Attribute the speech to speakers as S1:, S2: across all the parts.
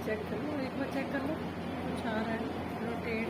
S1: Check कर लो, एक बार check कर लो कुछ आ रहा है। रोटेट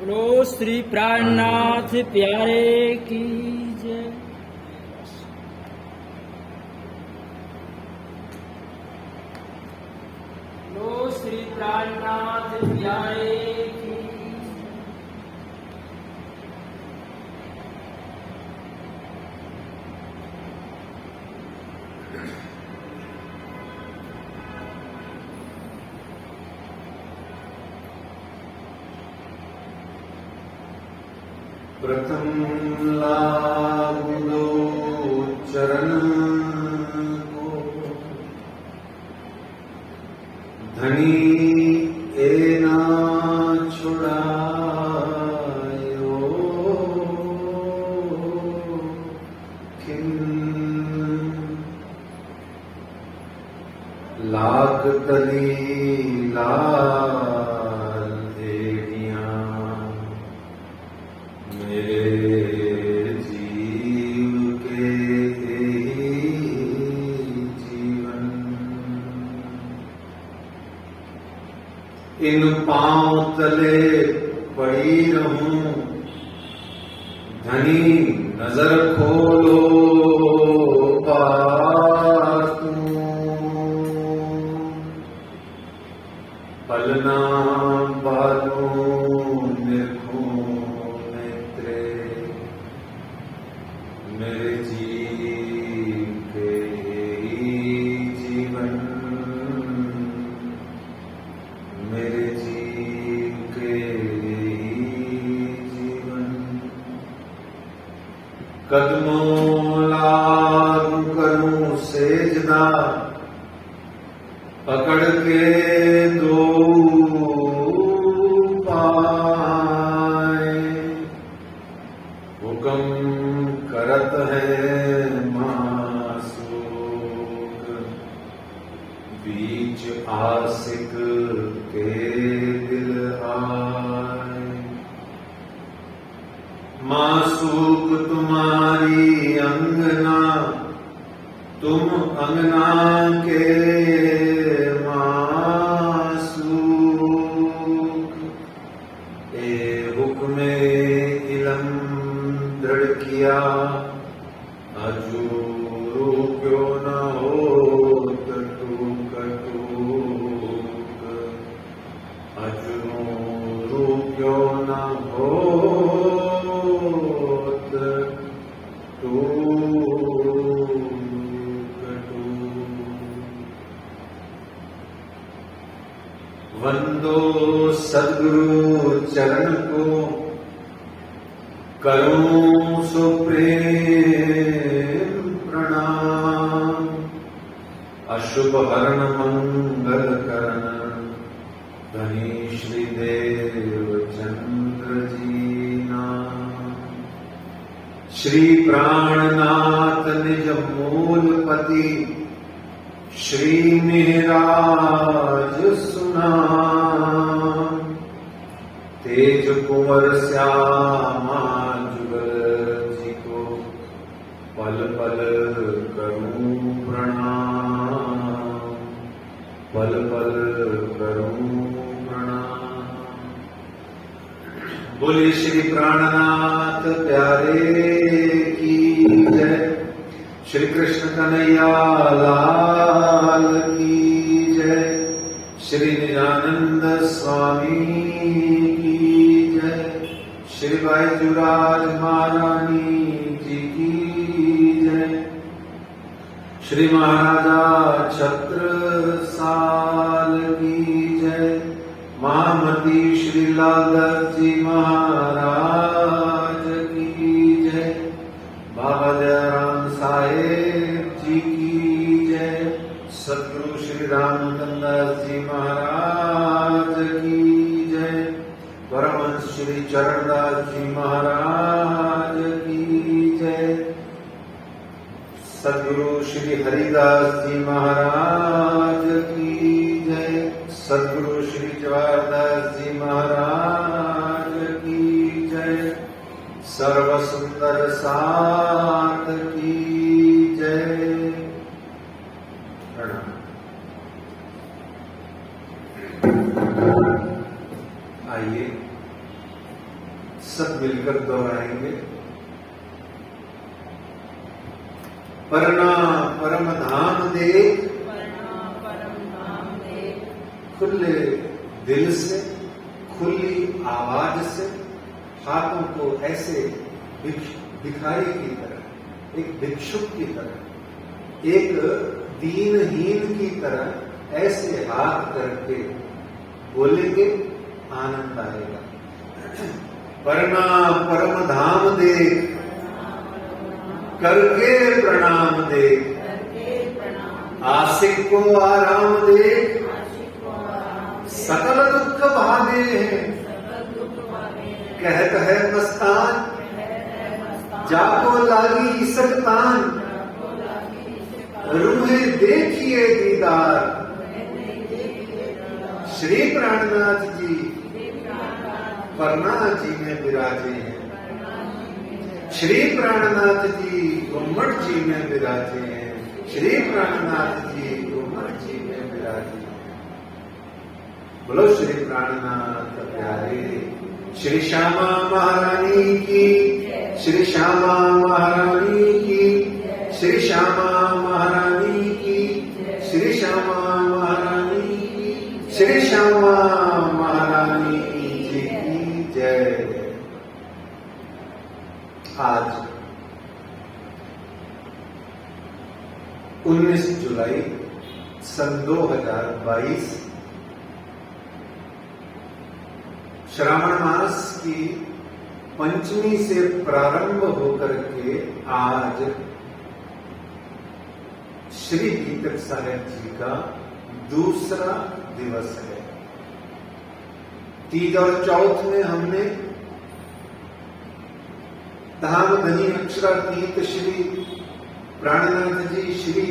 S2: बोलो श्री प्राणनाथ प्यारे की जय। बोलो श्री प्राणनाथ प्यारे की
S3: प्रथम लागू दो चरण को, धनी ए ना छुड़ायो, खिन लाख तली लाल देड़ियां, मेरे जीव के जीवन, इन पांव तले पड़ी रहूं, धनी नजर खोलो पातू, पलना बालों मेरे जीव के जीवन, मेरे जीव के जीवन, कदमों लागू करूं सेजदा, पकड़ के दो पाए, हुक्म करत है मासूक, बीच आशिक के दिल आए, मासूक तुम्हारी अंगना, तुम अंगना के मासूक, ए हुक्मे इलम दृढ़ किया, अजूरू क्यों न हो टूक टूक, क्यों न होत वंदो सद्गुरु चरण को, करूं सो प्रेम प्रणाम। अशुभ हरण मंगल करण, धनी श्री देव चंद्र जी नाम। श्री प्राणनाथ निज मूलपति, श्री मिहिराज सुनाम। तेज कुंवर श्यामा जुगल जी को, पल पल करूं प्रणाम, पल पल करूं प्रणाम। बोले श्री प्राणनाथ प्यारे की जय। श्री कृष्ण कन्हैया लाल की जय। श्री निजानंद स्वामी की जय। श्री बैजूराज महारानी जी की जय। श्री महाराजा छत्रसाल की जय। महामती श्री लालदास जी महाराज की जय। बाबा दयाराम साहेब जी की जय। सद्गुरु श्री रामचंद्र जी महाराज की जय। परमहंस श्री चरणदास जी महाराज की जय। सद्गुरु श्री हरिदास जी महाराज की जय। सद्गुरु श्री जवाहरदास जी महाराज की जय। सर्व सुंदर साथ की जय। प्रणाम। आइए सब मिलकर दोहराएंगे। परना परम धाम देख, खुले दिल से, खुली आवाज से, हाथों को ऐसे भिखारी की तरह, एक भिक्षुक की तरह, एक दीनहीन की तरह ऐसे हाथ करके बोलेंगे, आनंद आएगा। प्रणाम परम धाम देख, करके प्रणाम देख। आशिक को आराम देख, सकल दुख भागे हैं। कहत है मस्तान, जाको लागी सकतान। रूहे देखिए दीदार, श्री प्राणनाथ जी परना जी में विराजे हैं। श्री प्राणनाथ जी गुम्मट जी में विराजे हैं। श्री प्राणनाथ जी गुम्मट जी में विराजे हैं। बोलो श्री प्राणनाथ प्यारे। श्री श्यामा महारानी की, श्री श्यामा महारानी की, श्री श्यामा महारानी की, श्री श्यामा महारानी की, श्री श्यामा महारानी जी की जय। आज 19 जुलाई सन 2022 श्रावण मास की पंचमी से प्रारंभ होकर के आज श्री दीपक साहेब जी का दूसरा दिवस है। तीज और चौथ में हमने धाम धनी अक्षरातीत श्री प्राणनाथ जी, श्री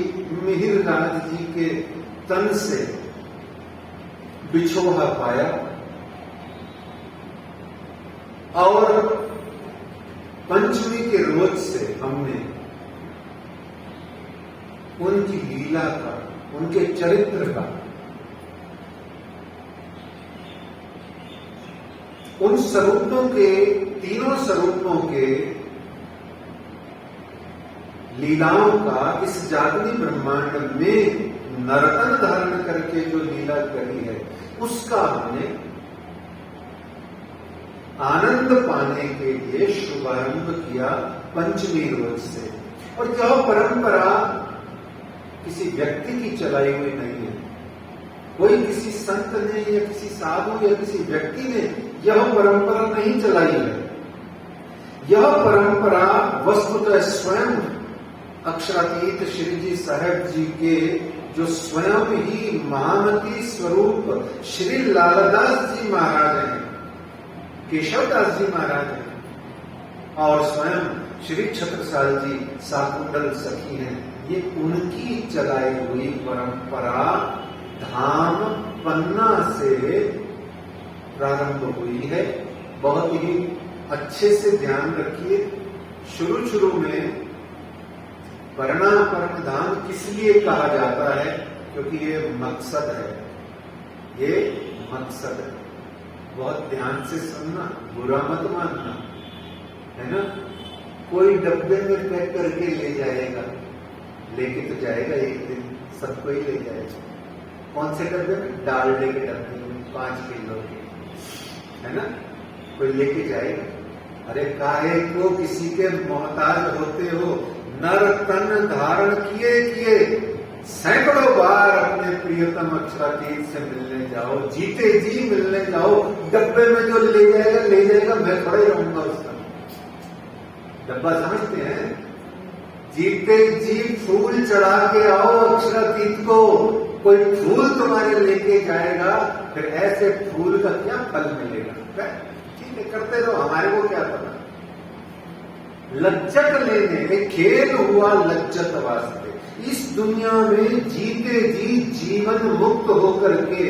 S3: मिहिर राज जी के तन से बिछोहा पाया और पंचमी के रोज से हमने उनकी लीला का, उनके चरित्र का, उन स्वरूपों के, तीनों स्वरूपों के लीलाओं का इस जागनी ब्रह्मांड में नर्तन धारण करके जो लीला करी है उसका हमने आनंद पाने के लिए शुभारंभ किया पंचमी रोज से। और यह परंपरा किसी व्यक्ति की चलाई हुई नहीं है, कोई किसी संत ने या किसी साधु या किसी व्यक्ति ने यह परंपरा नहीं चलाई है। यह परंपरा वस्तुतः स्वयं अक्षरातीत श्री जी साहेब जी के जो स्वयं ही महामती स्वरूप श्री लालदास जी महाराज हैं, केशवदास जी महाराज हैं और स्वयं श्री छत्रसाल जी साकुंडल सखी हैं, ये उनकी चलाई हुई परंपरा धाम पन्ना से प्रारंभ हुई है। बहुत ही अच्छे से ध्यान रखिए, शुरू में परना परम धाम किस लिए कहा जाता है, क्योंकि ये मकसद है, ये मकसद है। बहुत ध्यान से सुनना, बुरा मत मानना, है ना। कोई डब्बे में पैक करके ले जाएगा, लेके तो जाएगा एक दिन, सबको ही ले जाएगा। कौन से डब्बे में? डालडे के डब्बे में, 5 किलो के, है ना। कोई लेके जाएगा। अरे काहे को किसी के मोहताज होते हो? नर तन धारण किए सैकड़ों बार अपने प्रियतम अक्षरातीत से मिलने जाओ, जीते जी मिलने जाओ। डब्बे में जो ले जाएगा, मैं थोड़ा ही रहूंगा उसका। डब्बा समझते हैं? जीते जी फूल चढ़ा के आओ अक्षरातीत को, कोई फूल तुम्हारे लेके जाएगा, फिर ऐसे फूल का क्या फल मिलेगा? ठीक है, करते रहो, हमारे को क्या पता। लज्जत लेने में खेल हुआ लज्जत वास्ते। इस दुनिया में जीते जी जीवन मुक्त होकर के,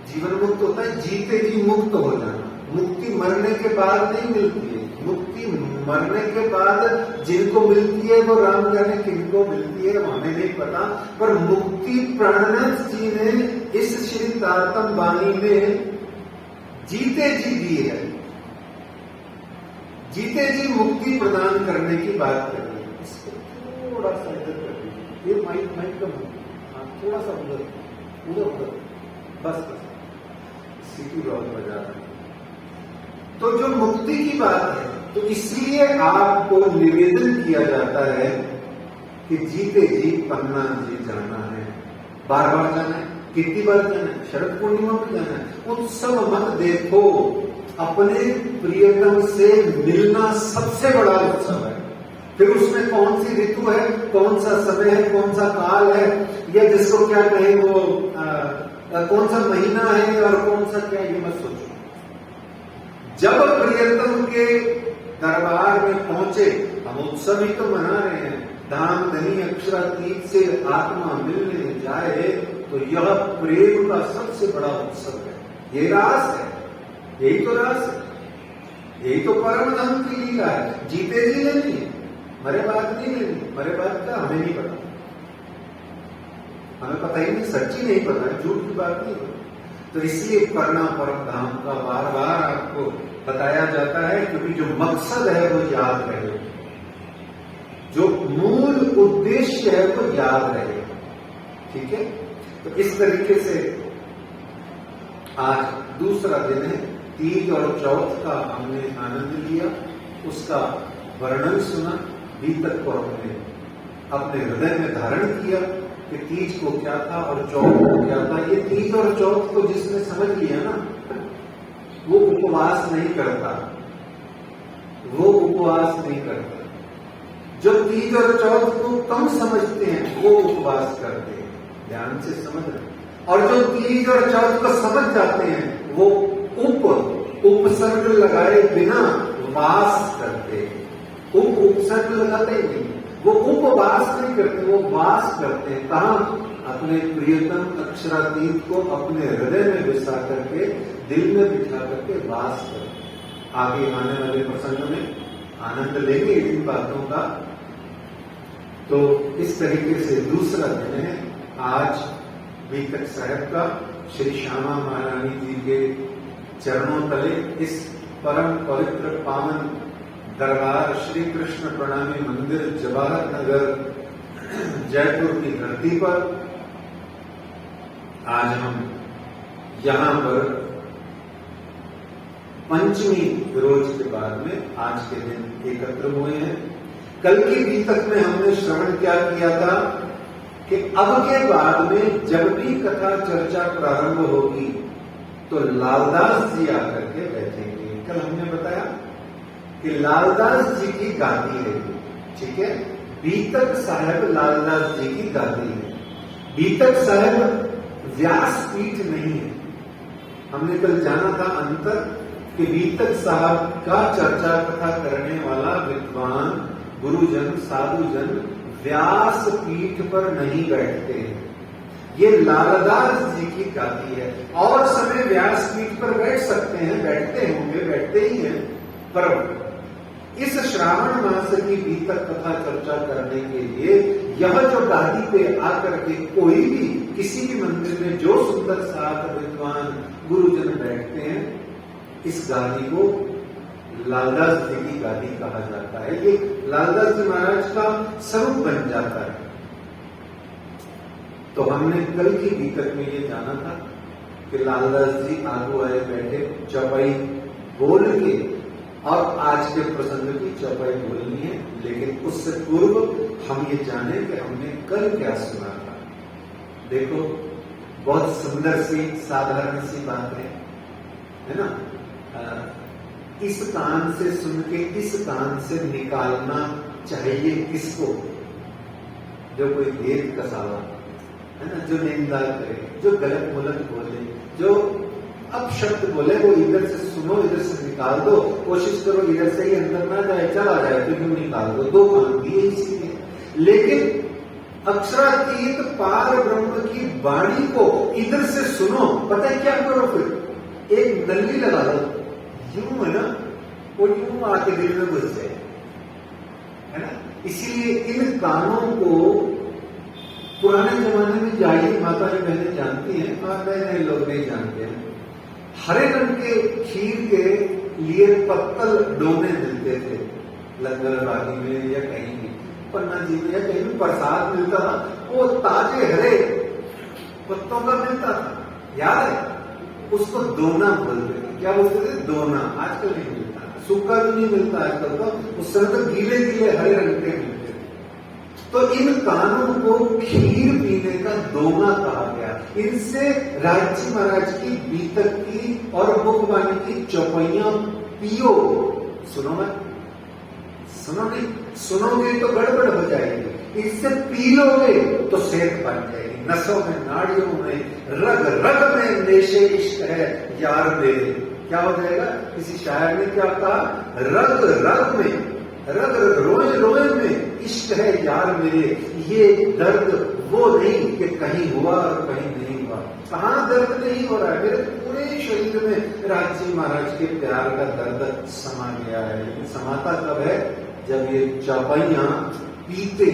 S3: जीवन मुक्त होता है जीते जी मुक्त हो जाना। मुक्ति मरने के बाद नहीं मिलती है, मुक्ति मरने के बाद जिनको मिलती है वो राम जाने किनको मिलती है, हमें नहीं पता। पर मुक्ति प्राणनाथ जी ने इस श्री तारतम वाणी में जीते जी दी है, जीते जी मुक्ति प्रदान करने की बात कर रही है। इसको थोड़ा सा इधर कर दीजिए, ये माइक कम, थोड़ा सा उधर, बस सीटी बहुत बजा रहा है। तो जो मुक्ति की बात है, तो इसलिए आपको निवेदन किया जाता है कि जीते जी पन्ना जी जाना है। बार बार जाना है, कितनी बार जाना है? शरद पूर्णिमा में जाना है। उत्सव मत देखो, अपने प्रियतम से मिलना सबसे बड़ा उत्सव है। फिर उसमें कौन सी ऋतु है, कौन सा समय है, कौन सा काल है, या जिसको क्या कहें वो कौन सा महीना है और कौन सा क्या, ये मत सोचो। जब प्रियतम के दरबार में पहुंचे, हम उत्सव ही तो मना रहे हैं, धाम धनी अक्षरातीत से आत्मा मिलने जाए, तो यह प्रेम का सबसे बड़ा उत्सव है। ये रास है, यही तो रास है, यही तो परम धाम की लीला है। जीते जी लेनी है, मरे बात नहीं लेनी। मरे बात का हमें नहीं पता, हमें पता ही नहीं, सच्ची नहीं पता है, झूठ की बात नहीं है। तो इसलिए परना परम धाम का बार बार आपको बताया जाता है, क्योंकि जो मकसद है वो याद रहे, जो मूल उद्देश्य है वो याद रहे। ठीक है, तो इस तरीके से आज दूसरा दिन है, तीज और चौथ का हमने आनंद लिया, उसका वर्णन सुना, बीतक को हमने अपने हृदय में धारण किया कि तीज को क्या था और चौथ को क्या था। ये तीज और चौथ को जिसने समझ लिया ना, वो उपवास नहीं करता, वो उपवास नहीं करता। जो तीज और चौथ को कम समझते हैं वो उपवास करते हैं, ध्यान से समझ रहे। और जो तीज और चौथ को समझ जाते हैं वो उपसर्ग लगाए बिना वास करते हैं। उपसर्ग लगाते ही नहीं, वो उपवास नहीं करते, वो वास करते हैं। कहां? अपने प्रियतम अक्षरातीत को अपने हृदय में बिसा करके, दिल में बिठा करके वास करते। आगे आने वाले प्रसंग में आनंद लेंगे इन बातों का। तो इस तरीके से दूसरा दिन है आज बीतक साहब का, श्री श्यामा महारानी जी के चरणों तले इस परम पवित्र पावन दरबार श्री कृष्ण प्रणामी मंदिर जवाहर नगर जयपुर की धरती पर आज हम यहां पर पंचमी रोज के बाद में आज के दिन एकत्र हुए हैं। कल की बीतक में हमने श्रवण क्या किया था कि अब के बाद में जब भी कथा चर्चा प्रारंभ होगी तो लालदास जी आकर के बैठेंगे। कल हमने बताया कि लालदास जी की गादी है, ठीक है। बीतक साहब लालदास जी की गादी है। बीतक साहब व्यासपीठ नहीं है। हमने कल जाना था अंतर कि बीतक साहब का चर्चा कथा करने वाला विद्वान गुरुजन साधुजन व्यासपीठ पर नहीं बैठते हैं। ये लालदास जी की गादी है। और समय व्यासपीठ पर बैठ सकते हैं, बैठते होंगे, बैठते ही हैं, पर इस श्रावण मास की बीतक कथा चर्चा करने के लिए यह जो गादी पे आकर के कोई भी किसी भी मंदिर में जो सुंदर साथ विद्वान गुरुजन बैठते हैं, इस गादी को लालदास जी की गादी कहा जाता है। ये लालदास जी महाराज का स्वरूप बन जाता है। तो हमने कल की बीतक में ये जाना था कि लालदास जी आगू आए बैठे, चौपाई बोल के, और आज के प्रसंग की चौपाई बोलनी है। लेकिन उससे पूर्व हम ये जाने कि हमने कल क्या सुना था। देखो, बहुत सुंदर सी साधारण सी बात है ना। इस कान से सुन के इस कान से निकालना चाहिए किसको? जो कोई भेद कसावा है ना, जो निंदा करे, जो गलत मुलत बोले, जो अपशब्द बोले, वो इधर से सुनो, इधर से निकाल दो। कोशिश करो इधर से ही अंदर ना जाए, चला जाए तो क्यों निकाल दो। दो कान दिए इसीलिए। लेकिन अक्षरातीत पार ब्रह्म की वाणी को इधर से सुनो, पता है क्या करो? फिर एक नली लगा दो, यूं है ना, वो यूं आके दिल में घुस जाए, है ना। इसीलिए इन कानों को पुराने जमाने में जाई माता जी बहनें जानती हैं, और नए नए लोग नहीं जानते हैं। हरे रंग के खीर के लिए पत्तल डोने मिलते थे लंगरबाजी में या कहीं भी, पन्ना जी में या कहीं भी प्रसाद मिलता था, वो ताजे हरे पत्तों का मिलता था, याद है? उसको दोना बोलते थे। क्या बोलते थे? दोना। आजकल नहीं मिलता, सूखा भी नहीं मिलता आजकल तो, उस समय तो गीले गीले हरे रंग के मिलते थे। तो इन कानों को खीर पीने का दोना कहा गया। इनसे राजी महाराज की बीतक की और मुखवाणी की चौपाइयां पियो। सुनो मत, सुनो नहीं, सुनोगे तो गड़बड़ हो जाएगी। इससे पी लोगे तो सेहत बन जाएगी। नसों में, नाड़ियों में, रग रग में नेशे इश्क है यार मेरे। क्या हो जाएगा? किसी शायर ने क्या कहा? रग रग में, रग रग रोए रोए में इश्क है यार मेरे। ये दर्द वो नहीं कि कहीं हुआ और कहीं नहीं हुआ। कहां दर्द नहीं हो रहा है? मेरे पूरे शरीर में राजी महाराज के प्यार का दर्द समा गया है। लेकिन समाता कब है? जब ये चौपाइयां पीते।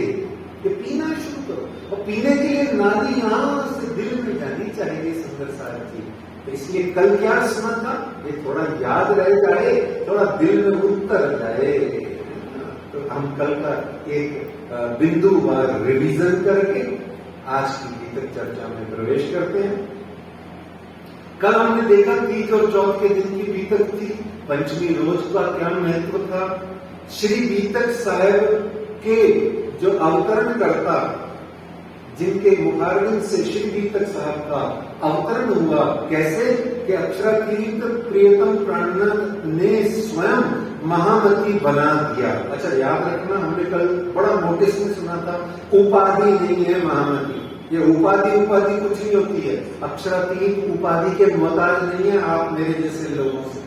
S3: ये पीना शुरू करो, और पीने के लिए नाली यहां से दिल में जानी चाहिए। सुंदर साहब जी, तो इसलिए कल क्या सुना था? ये थोड़ा याद रह जाए, थोड़ा दिल में उतर जाए। तो हम कल का एक बिंदुवार रिवीजन करके आज की बीतक चर्चा में प्रवेश करते हैं। कल हमने देखा तीज और चौथ के दिन की बीतक थी। पंचमी रोज का क्या महत्व था? श्री बीतक साहब के जो अवतरण करता, जिनके मुखारविंद से श्री बीतक साहब का अवतरण हुआ, कैसे कि अक्षरातीत प्रियतम प्राणनाथ ने स्वयं महामती बना दिया। अच्छा, याद रखना, हमने कल बड़ा नोटिस में सुना था, उपाधि नहीं है महामती। ये उपाधि कुछ नहीं होती है। अक्षरातीत उपाधि के मोहताज नहीं है आप मेरे जैसे लोगों से।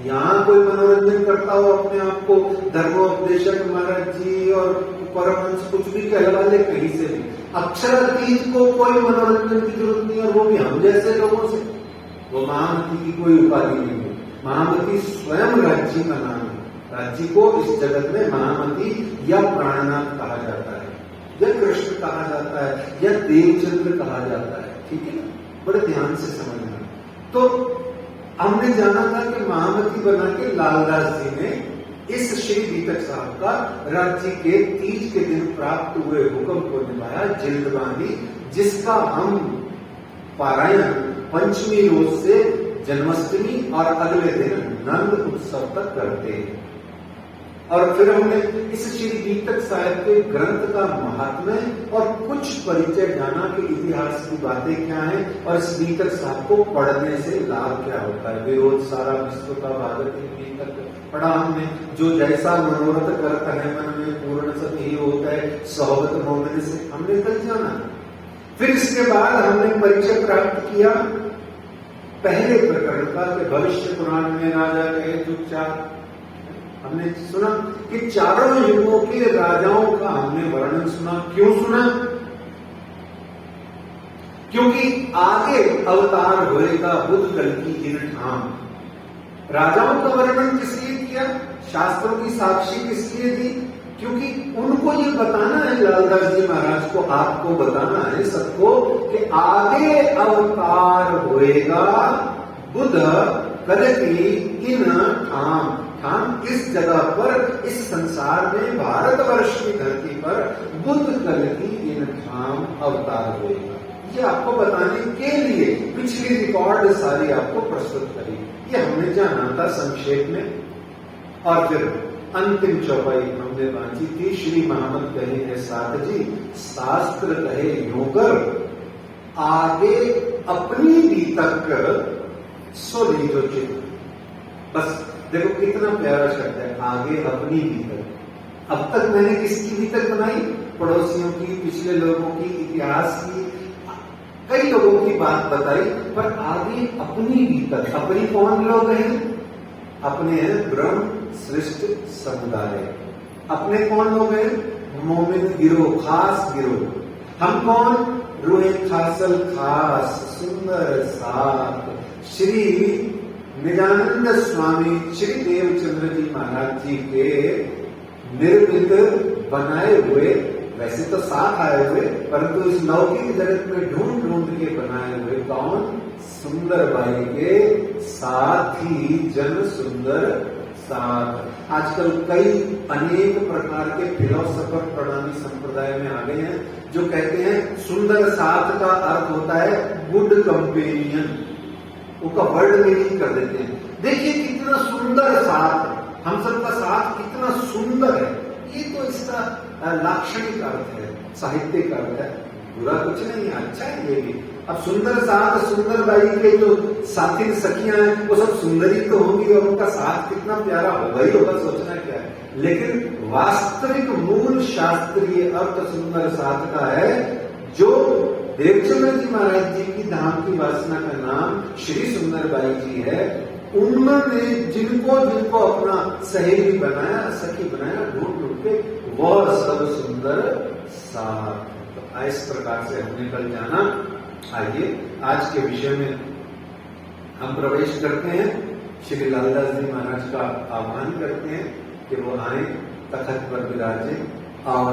S3: यहाँ कोई मनोरंजन करता हो अपने आप को धर्मोपदेशक महाराज जी और परमहंस कुछ भी कहलवा ले कहीं से भी। अक्षरातीत को कोई मनोरंजन की जरूरत नहीं, और वो भी हम जैसे लोगों से। वो महामती की कोई उपाधि नहीं है। महामती स्वयं राज्य का नाम है। राज्य को इस जगत में महामती या प्राणनाथ कहा जाता है, या कृष्ण कहा जाता है, या देवचंद्र कहा जाता है। ठीक है ना, बड़े ध्यान से समझना। तो हमने जाना था कि महामती बना के लालदास जी ने इस श्री बीतक साहब का राज्य के तीज के दिन प्राप्त हुए हुक्म को निभाया, जिल्द बांधी, जिसका हम पारायण पंचमी रोज से जन्माष्टमी और अगले दिन नंद उत्सव तक करते हैं। और फिर हमने इस श्री गीतक साहिब के ग्रंथ का महात्म्य और कुछ परिचय जाना कि इतिहास की बातें क्या हैं और इस गीतक साहिब को पढ़ने से लाभ क्या होता है। विरोध सारा विश्व का भागवत गीतक पढ़ा हमने, जो जैसा मनोरथ करता है मन में पूर्ण सब यही होता है सोहबत मोमिन से, हमने कल जाना। फिर इसके बाद हमने परिचय प्राप्त किया पहले प्रकरण का कि भविष्य पुराण में राजा कहे चुपचाप। हमने सुना कि चारों युगों के राजाओं का हमने वर्णन सुना। क्यों सुना? क्योंकि आगे अवतार होएगा बुद्ध कल की इन ठाम। राजाओं का वर्णन किस लिए किया? शास्त्रों की साक्षी किस लिए दी? क्योंकि उनको ये बताना है, लालदास जी महाराज को, आपको बताना है सबको कि आगे अवतार होएगा बुद्ध कल की इन ठाम। ठाम किस जगह पर? इस संसार में भारतवर्ष की धरती पर बुद्ध कल की इन ठाम अवतार होएगा। ये आपको बताने के लिए पिछली रिकॉर्ड सारी आपको प्रस्तुत करी। ये हमने जाना था संक्षेप में। और फिर अंतिम चौपाई हमने बांधी थी, श्री महामत कहे है साथ जी, शास्त्र कहे योगर, आगे अपनी बीतक सो लीजो चित। बस देखो कितना प्यारा शब्द है, आगे अपनी बीतक। अब तक मैंने किसकी बीतक बनाई? पड़ोसियों की, पिछले लोगों की, इतिहास की, कई लोगों की बात बताई, पर आगे अपनी बीतक। अपनी कौन लोग हैं? अपने हैं ब्रह्म सृष्ट समुदाय। अपने कौन लोग हैं? मोमिन गिरोह, खास गिरोह। हम कौन? रूहे खासल खास सुंदर साथ श्री निजानंद स्वामी श्री देवचंद्र जी महाराज जी के निर्मित बनाए हुए, वैसे तो साथ आए हुए, परंतु इस लौकिक जगत में ढूंढ ढूंढ के बनाए हुए कौन? सुंदर बाई के साथी जन सुंदर साथ। आजकल कई अनेक प्रकार के फिलोसफर प्रणाली संप्रदाय में आ गए हैं जो कहते हैं सुंदर साथ का अर्थ होता है गुड कंपेनियन। उसका वर्ड मीनिंग कर देते हैं। देखिए कितना सुंदर साथ है, हम सबका साथ कितना सुंदर है। ये तो इसका लाक्षणिक अर्थ है, साहित्यिक अर्थ है, बुरा कुछ नहीं है, अच्छा है ये भी। अब सुंदर साथ, सुंदर बाई के जो साथी सखियां हैं वो सब सुंदरी तो होंगी और उनका साथ कितना प्यारा होगा ही होगा, सोचना क्या है। लेकिन वास्तविक मूल शास्त्रीय अर्थ सुंदर साथ का है जो देवचंद्र जी महाराज जी की धाम की वासना का नाम श्री सुंदर बाई जी है। उन्होंने जिनको जिनको अपना सहेली बनाया, सखी बनाया, ढूंढ ढूंढ के वह सब सुंदर साथ। तो इस प्रकार से हमने कल जाना। आइए आज के विषय में हम प्रवेश करते हैं। श्री लालदास जी महाराज का आह्वान करते हैं कि वो आए, तखत पर विराजे और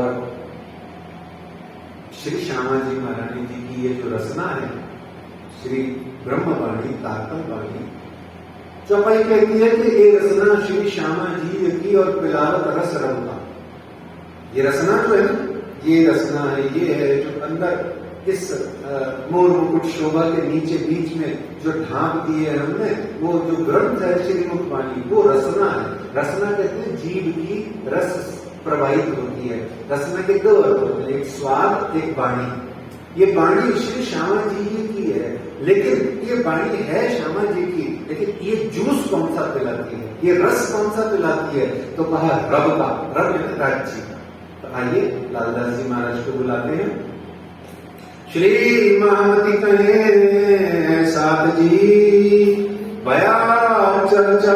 S3: श्री श्यामा जी महारानी जी की ये जो रचना है, श्री ब्रह्मवाणी तारतम वाणी, चौपाई कहती है कि ये रचना श्री श्यामा जी की और पिलावत रस रंगा। ये रचना जो है ना, ये रचना है, ये है जो अंदर इस मोर मुकुट शोभा के नीचे बीच में जो ढांक दिए है हमने, वो जो ग्रंथ है श्री मुखवाणी, वो रचना है। रचना कहते हैं जीव की रस प्रवाहित होती है। रचना के दो अर्थ होते हैं, एक स्वाद, एक वाणी। ये वाणी श्री श्यामा जी की है, लेकिन ये वाणी है श्यामा जी की, लेकिन ये जूस कौन सा पिलाती है, ये रस कौन सा पिलाती है? तो कहा रब का, रब है राज्य का। तो आइए लालदास जी महाराज को बुलाते हैं। श्री महामती कहे साथ जी, बया चर्चा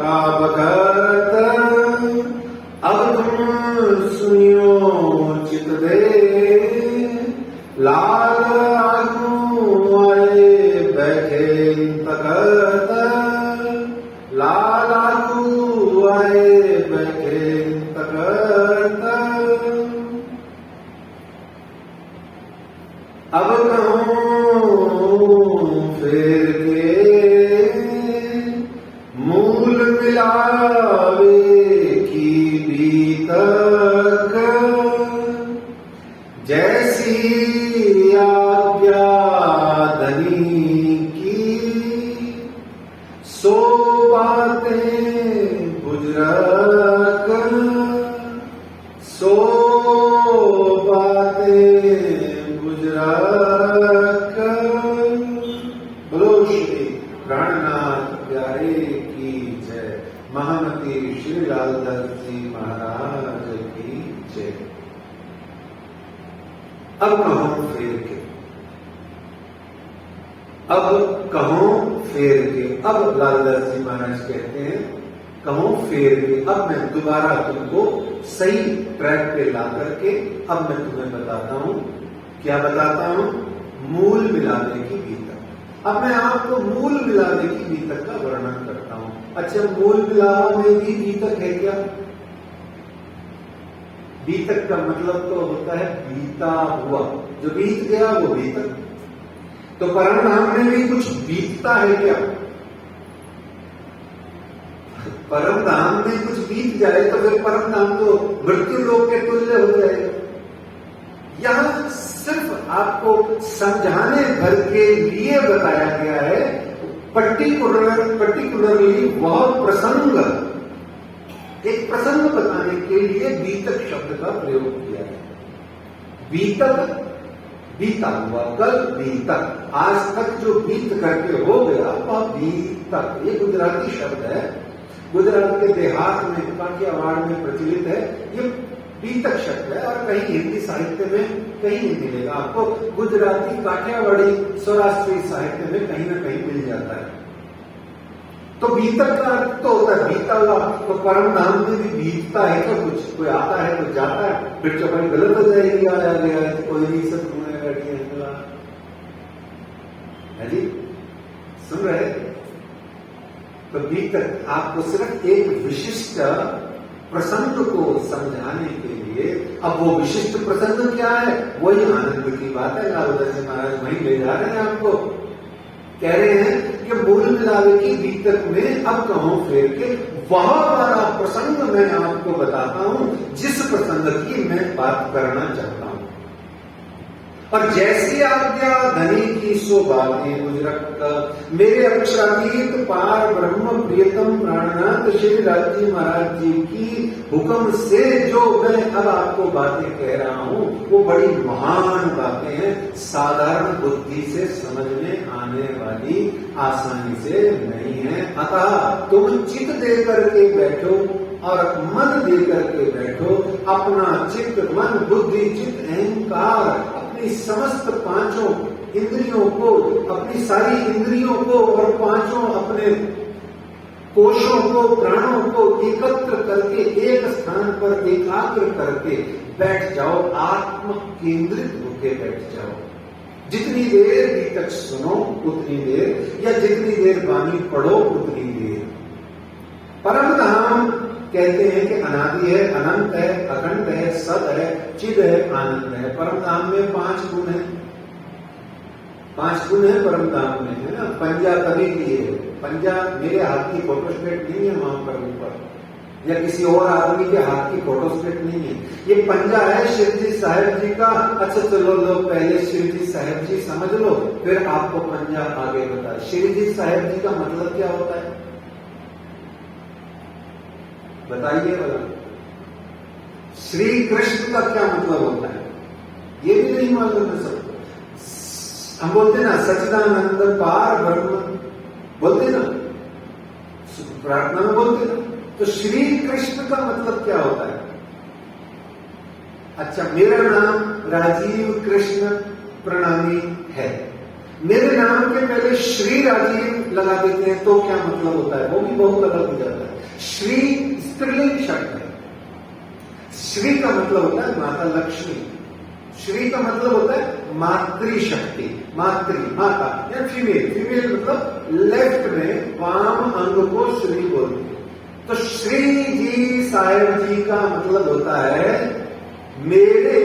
S3: का बखत, अब तुम सुनियो चित दे, लाल आगू आए बैठे तखत, लाल आगू आए बैठे तखत। अब कहूं फिर के मूल मिलावे की बीतक, जैसी आज्ञा धनी अब कहो फेर के, अब कहो फेर के। अब लालदास जी महाराज कहते हैं कहो फेर के, अब मैं दोबारा तुमको सही ट्रैक पे ला करके अब मैं तुम्हें बताता हूं। क्या बताता हूं? मूल मिलाने की बीतक। अब मैं आपको मूल मिलाने की बीतक का वर्णन करता हूं। अच्छा, मूल मिलाने की बीतक है क्या? बीतक का मतलब तो होता है बीता हुआ, जो बीत गया वो बीतक। तो परमधाम में भी कुछ बीतता है क्या? परमधाम में कुछ बीत जाए तो फिर परमधाम तो मृत्यु लोक के तुल्य हो जाएगा। यहां सिर्फ आपको समझाने भर के लिए बताया गया है, पर्टिकुलरली वह प्रसंग, एक प्रसंग बताने के लिए बीतक शब्द का प्रयोग किया है। बीतक, बीता हुआ, कल बीतक, आज तक जो बीत करके हो गया वह बीतक। ये गुजराती शब्द है, गुजरात के देहात में, काठियावाड़ में प्रचलित है। ये बीतक शब्द है और कहीं हिंदी साहित्य में कहीं नहीं मिलेगा आपको। गुजराती, काठियावाड़ी, सौराष्ट्रीय साहित्य में कहीं ना कहीं मिल जाता है। तो बीतक का अर्थ तो होता है बीता हुआ। तो परम धाम में भी बीतता है क्या कुछ? कोई आता है, कोई जाता है, फिर चौपाई गलत हो जाएगी, आया गया है तो कोई नहीं, सब घूमने बैठे है जी। सुन रहे? तो बीतक आपको सिर्फ एक विशिष्ट प्रसंग को समझाने के लिए, अब वो विशिष्ट प्रसंग क्या है? वही आनंद की बात है। लालदास जी महाराज वहीं ले जा रहे हैं आपको, कह रहे हैं कि मूल मिलावे की बीतक में अब कहो फेर के, वह वाला प्रसंग मैं आपको बताता हूं जिस प्रसंग की मैं बात करना चाहता हूं। और जैसी आज्ञा धनी की सो बातें गुजरत, मेरे अक्षरातीत पार ब्रह्म प्रियतम प्राणनाथ श्री राज जी महाराज जी की हुक्म से जो मैं अब आपको बातें कह रहा हूं वो बड़ी महान बातें हैं, साधारण बुद्धि से समझ में आने वाली आसानी से नहीं है। अतः तुम चित्त दे करके बैठो और मन दे करके बैठो। अपना चित्त, मन, बुद्धि, चित्त, अहंकार, अपनी समस्त पांचों इंद्रियों को, अपनी सारी इंद्रियों को और पांचों अपने कोशों को, प्राणों को एकत्र करके एक स्थान पर एकाग्र करके बैठ जाओ। आत्म केंद्रित होकर बैठ जाओ। जितनी देर बीतक सुनो उतनी देर, या जितनी देर वाणी पढ़ो उतनी देर। परम धाम कहते हैं कि अनादि है, अनंत है, अखंड है, सद है, चिद है, आनंद है। परम धाम में 5 गुण है, 5 गुण है परम धाम में, है ना। पंजा तभी लिए है, पंजा मेरे हाथ की फोटोस्टेट नहीं है वहां पर ऊपर, या किसी और आदमी के हाथ की फोटोस्टेट नहीं है। ये पंजा है शिवजी साहेब जी का। अच्छा चलो लोग पहले शिवजी साहेब जी समझ लो, फिर आपको पंजा आगे बताए। शिवजी साहेब जी का मतलब क्या होता है बताइए वाला। श्री कृष्ण का क्या मतलब होता है ये भी नहीं मालूम है सबको। हम बोलते ना सच्चिदानंद पार ब्रह्म, बोलते ना, प्रार्थना में बोलते ना। तो श्री कृष्ण का मतलब क्या होता है? अच्छा, मेरा नाम राजीव कृष्ण प्रणामी है, मेरे नाम के पहले श्री राजीव लगा देते हैं तो क्या मतलब होता है? वो भी बहुत अलग हो जाता है। श्री स्त्रीलिंग शब्द है। श्री का मतलब होता है माता लक्ष्मी, श्री का मतलब होता है मातृशक्ति, मातृ, माता या फीमेल। फीमेल मतलब लेफ्ट में वाम अंग को श्री बोलते हैं। तो श्री जी साहेब जी का मतलब होता है मेरे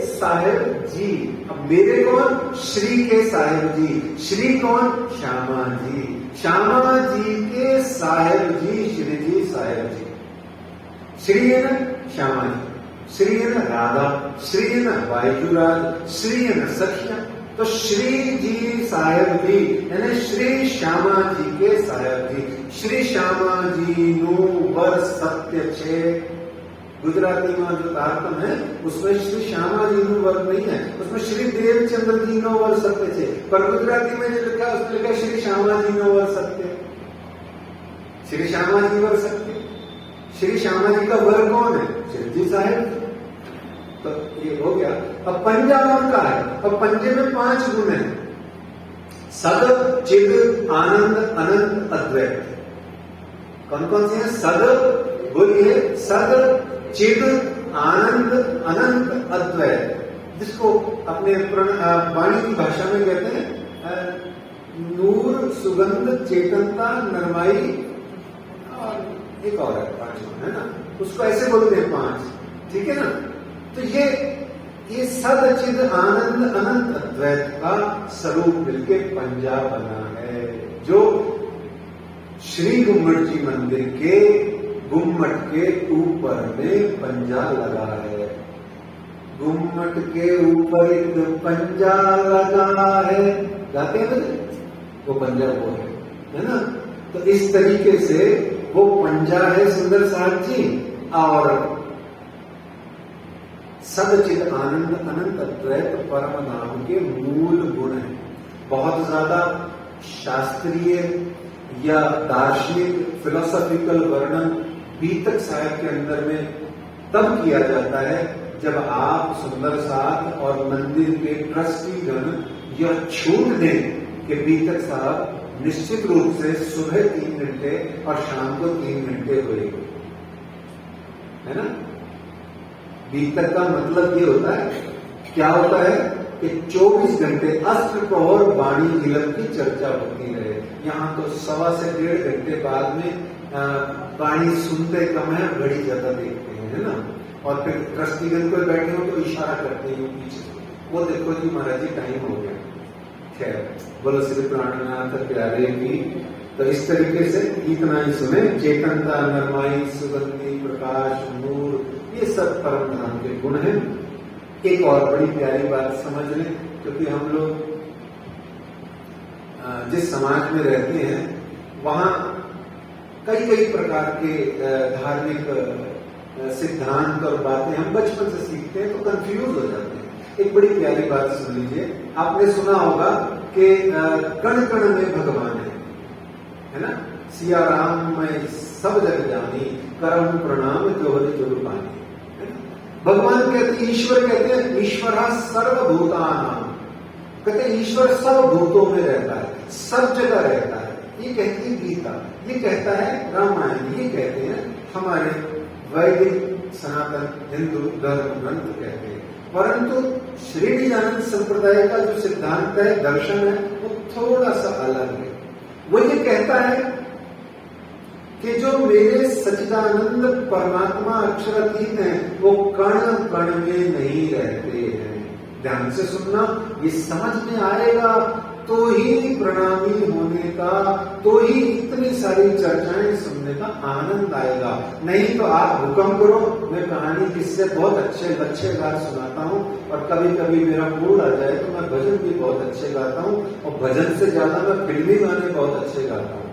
S3: साहेब जी। अब मेरे कौन? श्री के साहेब जी। श्री कौन? श्यामा जी। श्यामा जी के साहेब जी श्री जी साहेब जी। श्री है ना श्यामा जी, श्री है ना राधा, श्री है ना वायुराज, श्री है ना सखिया। तो श्री जी साहेब जी यानी श्री श्यामा जी के साहेब जी। श्री श्यामा जी नु वर सत्य छे। गुजराती में जो तारतम है उसमें श्री श्यामा जी नु वर नहीं है, उसमें श्री देवचंद्र जी नो वर सत्य छे। पर गुजराती में जो लिखा उसमें लिखा श्री श्यामा जी नो वर सत्य। श्री श्यामा जी वर सत्य, श्री श्यामा जी का वर कौन है? शिव जी साहेब। तो ये हो गया। अब पंजा कौन का है? अब पंजे में 5 गुण है, सद चिद आनंद अनंत अद्वैत। कौन कौन से हैं? सद, बोलिए, सद चिद आनंद अनंत अद्वैत, जिसको अपने वाणी की भाषा में कहते हैं नूर, सुगंध, चेतनता, नरमाई, और एक और है 5वां, है ना, उसको ऐसे बोलते हैं 5, ठीक है ना। तो ये सद चिद आनंद अनंत अद्वैत का स्वरूप मिलके पंजा बना है, जो श्री गुम्मट जी मंदिर के गुम्मट के ऊपर में पंजा लगा है। गुम्मट के ऊपर एक पंजा लगा है, गाते हैं वो पंजा वो है ना। तो इस तरीके से वो पंजा है सुंदर साहब जी। और सदचित आनंद अनंत अद्वैत परम नाम के मूल गुण है। बहुत ज्यादा शास्त्रीय या दार्शनिक फिलोसॉफिकल वर्णन बीतक साहिब के अंदर में तब किया जाता है जब आप सुंदर साहब और मंदिर के ट्रस्टी गण यह छूट दें कि बीतक साहब निश्चित रूप से सुबह 3 घंटे और शाम को 3 घंटे हुए, है ना। बीतक का मतलब ये होता है, क्या होता है कि 24 घंटे अष्टप्रहर वाणी नीलम की चर्चा होती रहे। यहाँ तो 1.25 से 1.5 घंटे बाद में वाणी सुनते कम है, घड़ी ज्यादा देखते हैं, है ना। और फिर ट्रस्टीगण को बैठे हो तो इशारा करते हैं पीछे, वो देखो जी महाराज जी टाइम हो गया। खैर, बोलो श्री प्राणनाथ प्यारे की। तो इस तरीके से इतना ही सुने, चेतनता, नरमाई, सुगंधी, प्रकाश, नूर, ये सब परम धाम के गुण हैं। एक और बड़ी प्यारी बात समझ लें, क्योंकि हम लोग जिस समाज में रहते हैं वहां कई कई प्रकार के धार्मिक सिद्धांत और बातें हम बचपन से सीखते हैं, तो कंफ्यूज हो जाते हैं। एक बड़ी प्यारी बात सुन लीजिए। आपने सुना होगा कि कण कण में भगवान है ना। सिया राम मैं सब जग जानी, करम प्रणाम जोहर जोर पानी। भगवान कहते, ईश्वर कहते हैं, ईश्वर सर्वभूतानां, कहते हैं ईश्वर सब भूतों में रहता है, सब जगह रहता है। ये कहती है गीता, ये कहता है रामायण, ये कहते हैं हमारे वैदिक सनातन हिंदू धर्म ग्रंथ कहते हैं। परंतु श्री निजानंद संप्रदाय का जो सिद्धांत है, दर्शन है, वो थोड़ा सा अलग है। वो ये कहता है कि जो मेरे सच्चिदानंद परमात्मा अक्षरातीत हैं, वो कण कण में नहीं रहते हैं। ध्यान से सुनना, ये समझ में आएगा तो ही प्रणामी होने का, तो ही इतनी सारी चर्चाएं सुनने का आनंद आएगा। नहीं तो आप हुक्म करो, मैं कहानी किससे बहुत अच्छे गार सुनाता हूँ, और कभी कभी मेरा मूड आ जाए तो मैं भजन भी बहुत अच्छे गाता हूँ, और भजन से ज्यादा मैं फिल्मी गाने बहुत अच्छे गाता हूँ।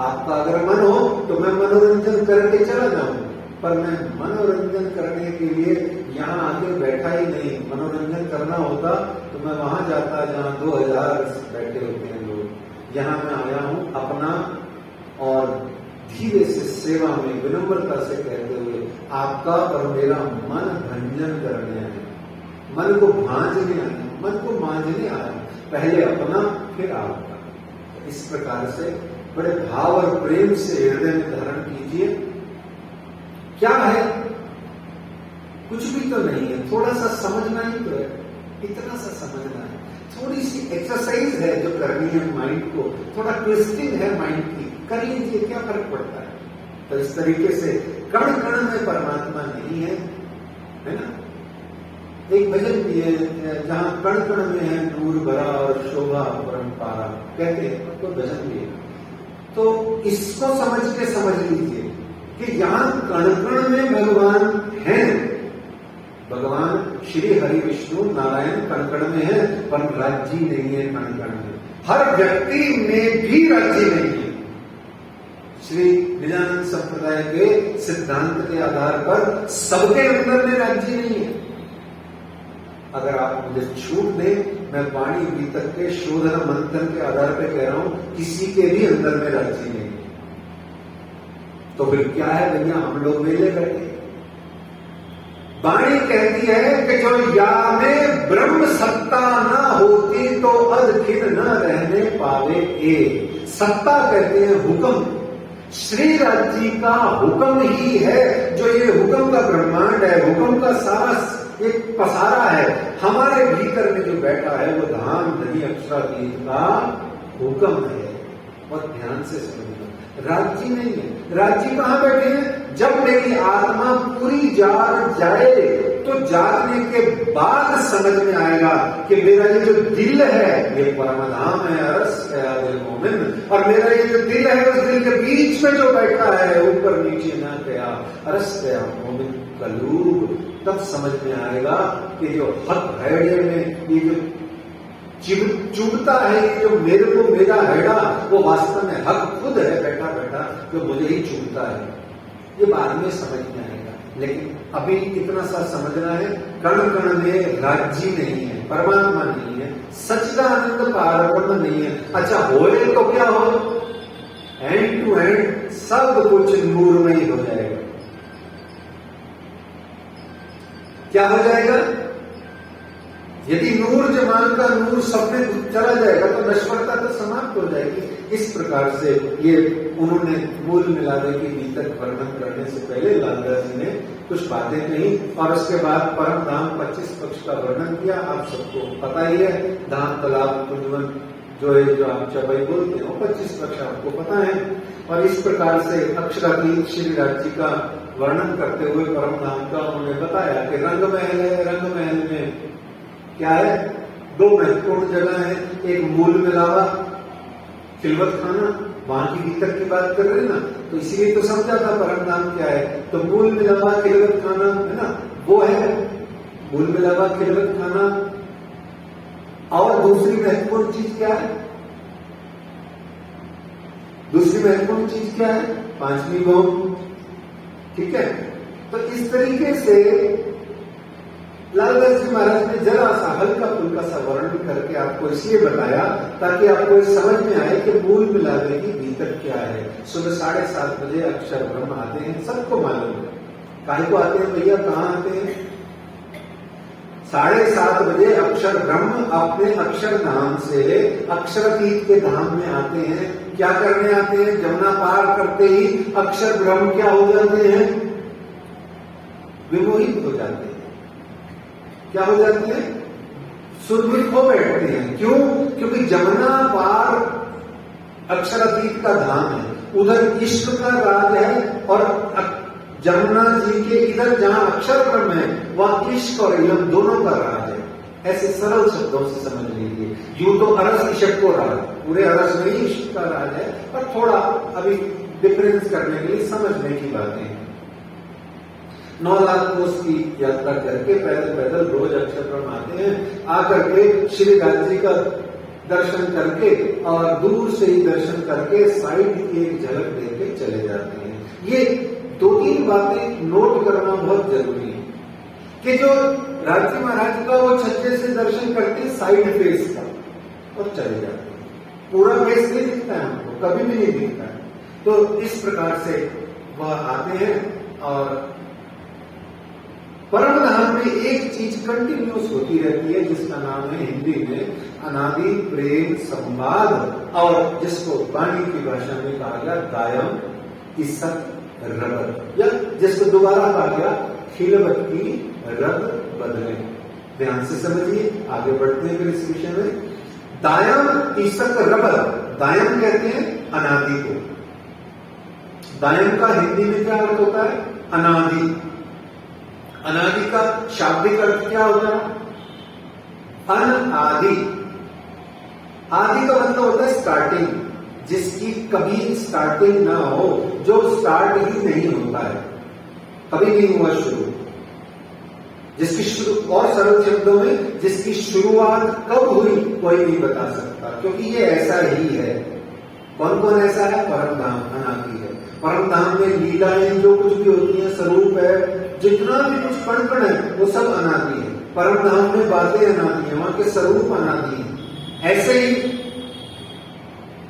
S3: आपका अगर मन हो तो मैं मनोरंजन करके चला जाऊं, पर मैं मनोरंजन करने के लिए यहाँ आके बैठा ही नहीं। मनोरंजन करना होता तो मैं वहां जाता जहाँ 2000 बैठे होते हैं लोग। यहाँ मैं आया हूँ अपना और धीरे से सेवा में विनम्रता से कहते हुए आपका और मेरा मन भंजन करने आया, मन को भांजने आया, मन को मांझने आया। पहले अपना फिर आपका। इस प्रकार से बड़े भाव और प्रेम से हृदय में धारण कीजिए। क्या है? कुछ भी तो नहीं है, थोड़ा सा समझना ही तो है, इतना सा समझना है। थोड़ी सी एक्सरसाइज है जो करनी है माइंड को, थोड़ा ट्विस्टिंग है माइंड की, कर लीजिए, क्या फर्क पड़ता है। तो इस तरीके से कण कण में परमात्मा नहीं है ना। एक भजन भी है जहां कण कण में है नूर भरा और शोभा परंपरा, कहते हैं तो भजन भी है। तो इसको समझ के समझ लीजिए कि यहां कण कण में भगवान है। भगवान श्री हरि विष्णु नारायण कण कण में है, पर राज्य नहीं है कण कण में। हर व्यक्ति में भी राज्य नहीं है। श्री निजानंद संप्रदाय के सिद्धांत के आधार पर सबके अंदर में राज्य नहीं है। अगर आप मुझे छूट दें, मैं वाणी बीतक के शोधन मंथन के आधार पर कह रहा हूं, किसी के भी अंदर में राज्य नहीं है। तो फिर क्या है भैया, हम लोग वेले बैठे। वाणी कहती है कि जो या में ब्रह्म सत्ता न होती तो अधखिन न रहने पावे ए। सत्ता कहते हैं हुक्म, श्री राज जी का हुक्म ही है जो ये हुक्म का ब्रह्मांड है, हुक्म का सारा एक पसारा है। हमारे भीतर में जो बैठा है वो धाम धनी अक्षराधीन का हुक्म है। और ध्यान से समझना, राज्य नहीं है। राज्य कहां बैठे हैं? जब मेरी आत्मा पूरी जाग जाए तो जागने के बाद समझ में आएगा कि मेरा ये जो दिल है ये परमधाम है, अरस गया दिल मोमिन। और मेरा ये जो दिल है उस दिल के बीच में जो बैठा है, ऊपर नीचे ना गया, अरस गया मोमिन कलूब। तब समझ में आएगा कि जो हक हैडे में ये जो चुभता है, जो मेरे को मेरा हैडा, वो वास्तव में हक खुद है बैठा बैठा जो मुझे ही चुभता है। ये बाद में समझ में आएगा, लेकिन अभी इतना सा समझना है, कण कण में राज्य नहीं है, परमात्मा नहीं है, सच्चिदानंद पारब्रह्म नहीं है। अच्छा होए तो क्या हो, एंड टू एंड सब कुछ नूर में ही हो जाएगा। क्या हो जाएगा? यदि नूर जमाल का नूर सब में चला जाएगा तो नश्वरता तो समाप्त हो जाएगी। इस प्रकार से ये उन्होंने मूल मिलावे की नीतक वर्णन करने से पहले लालदास जी ने कुछ बातें कही और उसके बाद परम धाम 25 पक्ष का वर्णन किया। आप सबको पता ही है, धाम तालाब कुंजवन जो है, जो आप चौपाई बोलते हैं, वो 25 पक्ष आपको पता है। और इस प्रकार से अक्षराधीन श्री राज्य का वर्णन करते हुए परम धाम का उन्होंने बताया कि रंग महल है, रंग महल में क्या है? दो महत्वपूर्ण जगह है, एक मूल मिलावा खिलवत खाना, वहां की भीतर की बात कर रहे ना, तो इसीलिए तो समझा था परम धाम क्या है। तो मूल मिलावा खिलवत खाना है ना, वो है मूल मिलावा खिलवत खाना। और दूसरी महत्वपूर्ण चीज क्या है? दूसरी महत्वपूर्ण चीज क्या है? पांचवी गौ। ठीक है, तो इस तरीके से लालदास जी महाराज ने जरा सा हल्का फुल्का सा वर्णन करके आपको इसलिए बताया ताकि आपको समझ में आए कि मूल मिलावे की भीतर क्या है। सुबह 7:30 बजे अक्षर ब्रह्म आते हैं, सबको मालूम है। काहे को आते हैं भैया, कहाँ आते हैं? 7:30 बजे अक्षर ब्रह्म अपने अक्षर धाम से अक्षरातीत के धाम में आते हैं। क्या करने आते हैं? जमुना पार करते ही अक्षर ब्रह्म क्या हो जाते हैं? विमोहित हो जाते हैं। क्या हो जाते हैं? सुरभित हो बैठते हैं। क्यों? क्योंकि जमुना पार अक्षरातीत का धाम है, उधर इश्क का राज है, और जमुना जी के इधर जहां अक्षर ब्रह्म है वहां इश्क और इल्म दोनों का राज है। ऐसे सरल शब्दों से समझ लीजिए। यूं तो अरस इश्क को राज, पूरे अरस में ही इश्क का राज है, पर थोड़ा अभी डिफरेंस करने के लिए समझने की बातें हैं। 9 लाख कोस की यात्रा करके पैदल पैदल रोज अक्षर ब्रह्म आते हैं। आकर के श्री राज जी का दर्शन करके और दूर से ही दर्शन करके साइड की एक झलक देके चले जाते हैं। ये 2-3 बातें नोट करना बहुत जरूरी है कि जो राज जी महाराज का वो छज्जे से दर्शन करते साइड फेस का और चले जाते हैं। पूरा फेस नहीं दिखता है हमको, कभी भी नहीं दिखता है। तो इस प्रकार से वह आते हैं और परम धाम में एक चीज कंटिन्यूस होती रहती है जिसका नाम है हिंदी में अनादि प्रेम संवाद, और जिसको वाणी की भाषा में कहा गया दायम इज्जत रगत, या जिसको दोबारा कहा गया खिलवत की रग बदले। ध्यान से समझिए, आगे बढ़ते हैं फिर इस विषय में। दायम इज्जत रगत, दायम कहते हैं अनादि को। दायम का हिंदी में क्या अर्थ होता है? अनादि। अनादि का शाब्दिक अर्थ क्या होता है? अनादि। आदि का मतलब होता है स्टार्टिंग, जिसकी कभी स्टार्टिंग ना हो, जो स्टार्ट ही नहीं होता है, कभी नहीं हुआ शुरू। जिसकी शुरू, और सरल शब्दों में जिसकी शुरुआत कब हुई कोई नहीं बता सकता, क्योंकि ये ऐसा ही है। कौन कौन ऐसा है? परम धाम अनादि है। परम धाम में लीलाएं जो कुछ भी होती है, स्वरूप है, जितना भी कुछ कण कण है वो सब अनादि है। परम धाम में बातें अनादि है, वहां के स्वरूप अनादि है। ऐसे ही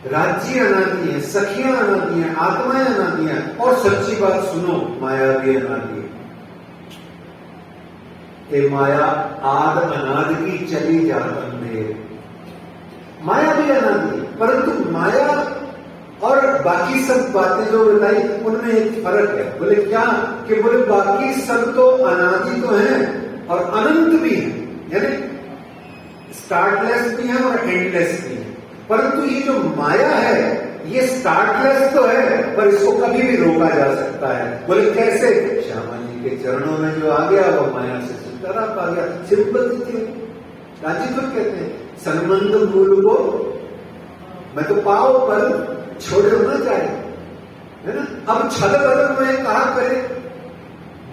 S3: राज्य अनादि है, सखियां अनादि हैं, आत्माएं अनादि हैं, और सच्ची बात सुनो, माया भी अनादि है। ये माया आद अनादि की चली जात अंधेर। माया भी अनादि है, परंतु माया और बाकी सब बातें जो बताई उनमें एक फर्क है। बोले क्या? कि बोले बाकी सब तो अनादि तो हैं और अनंत भी है, यानी स्टार्टलेस भी है और एंडलेस भी है। परंतु ये जो माया है ये स्टार्टलेस तो है, पर इसको कभी भी रोका जा सकता है। बोले कैसे? श्यामा जी के चरणों में जो आ गया वो माया से छुटकारा पा गया। सिंपल थी। राजी तो कहते हैं संबंध मूल को मैं तो पाओ पर छोड़े ना जाए, है ना। अब छल बदल में कहा करे,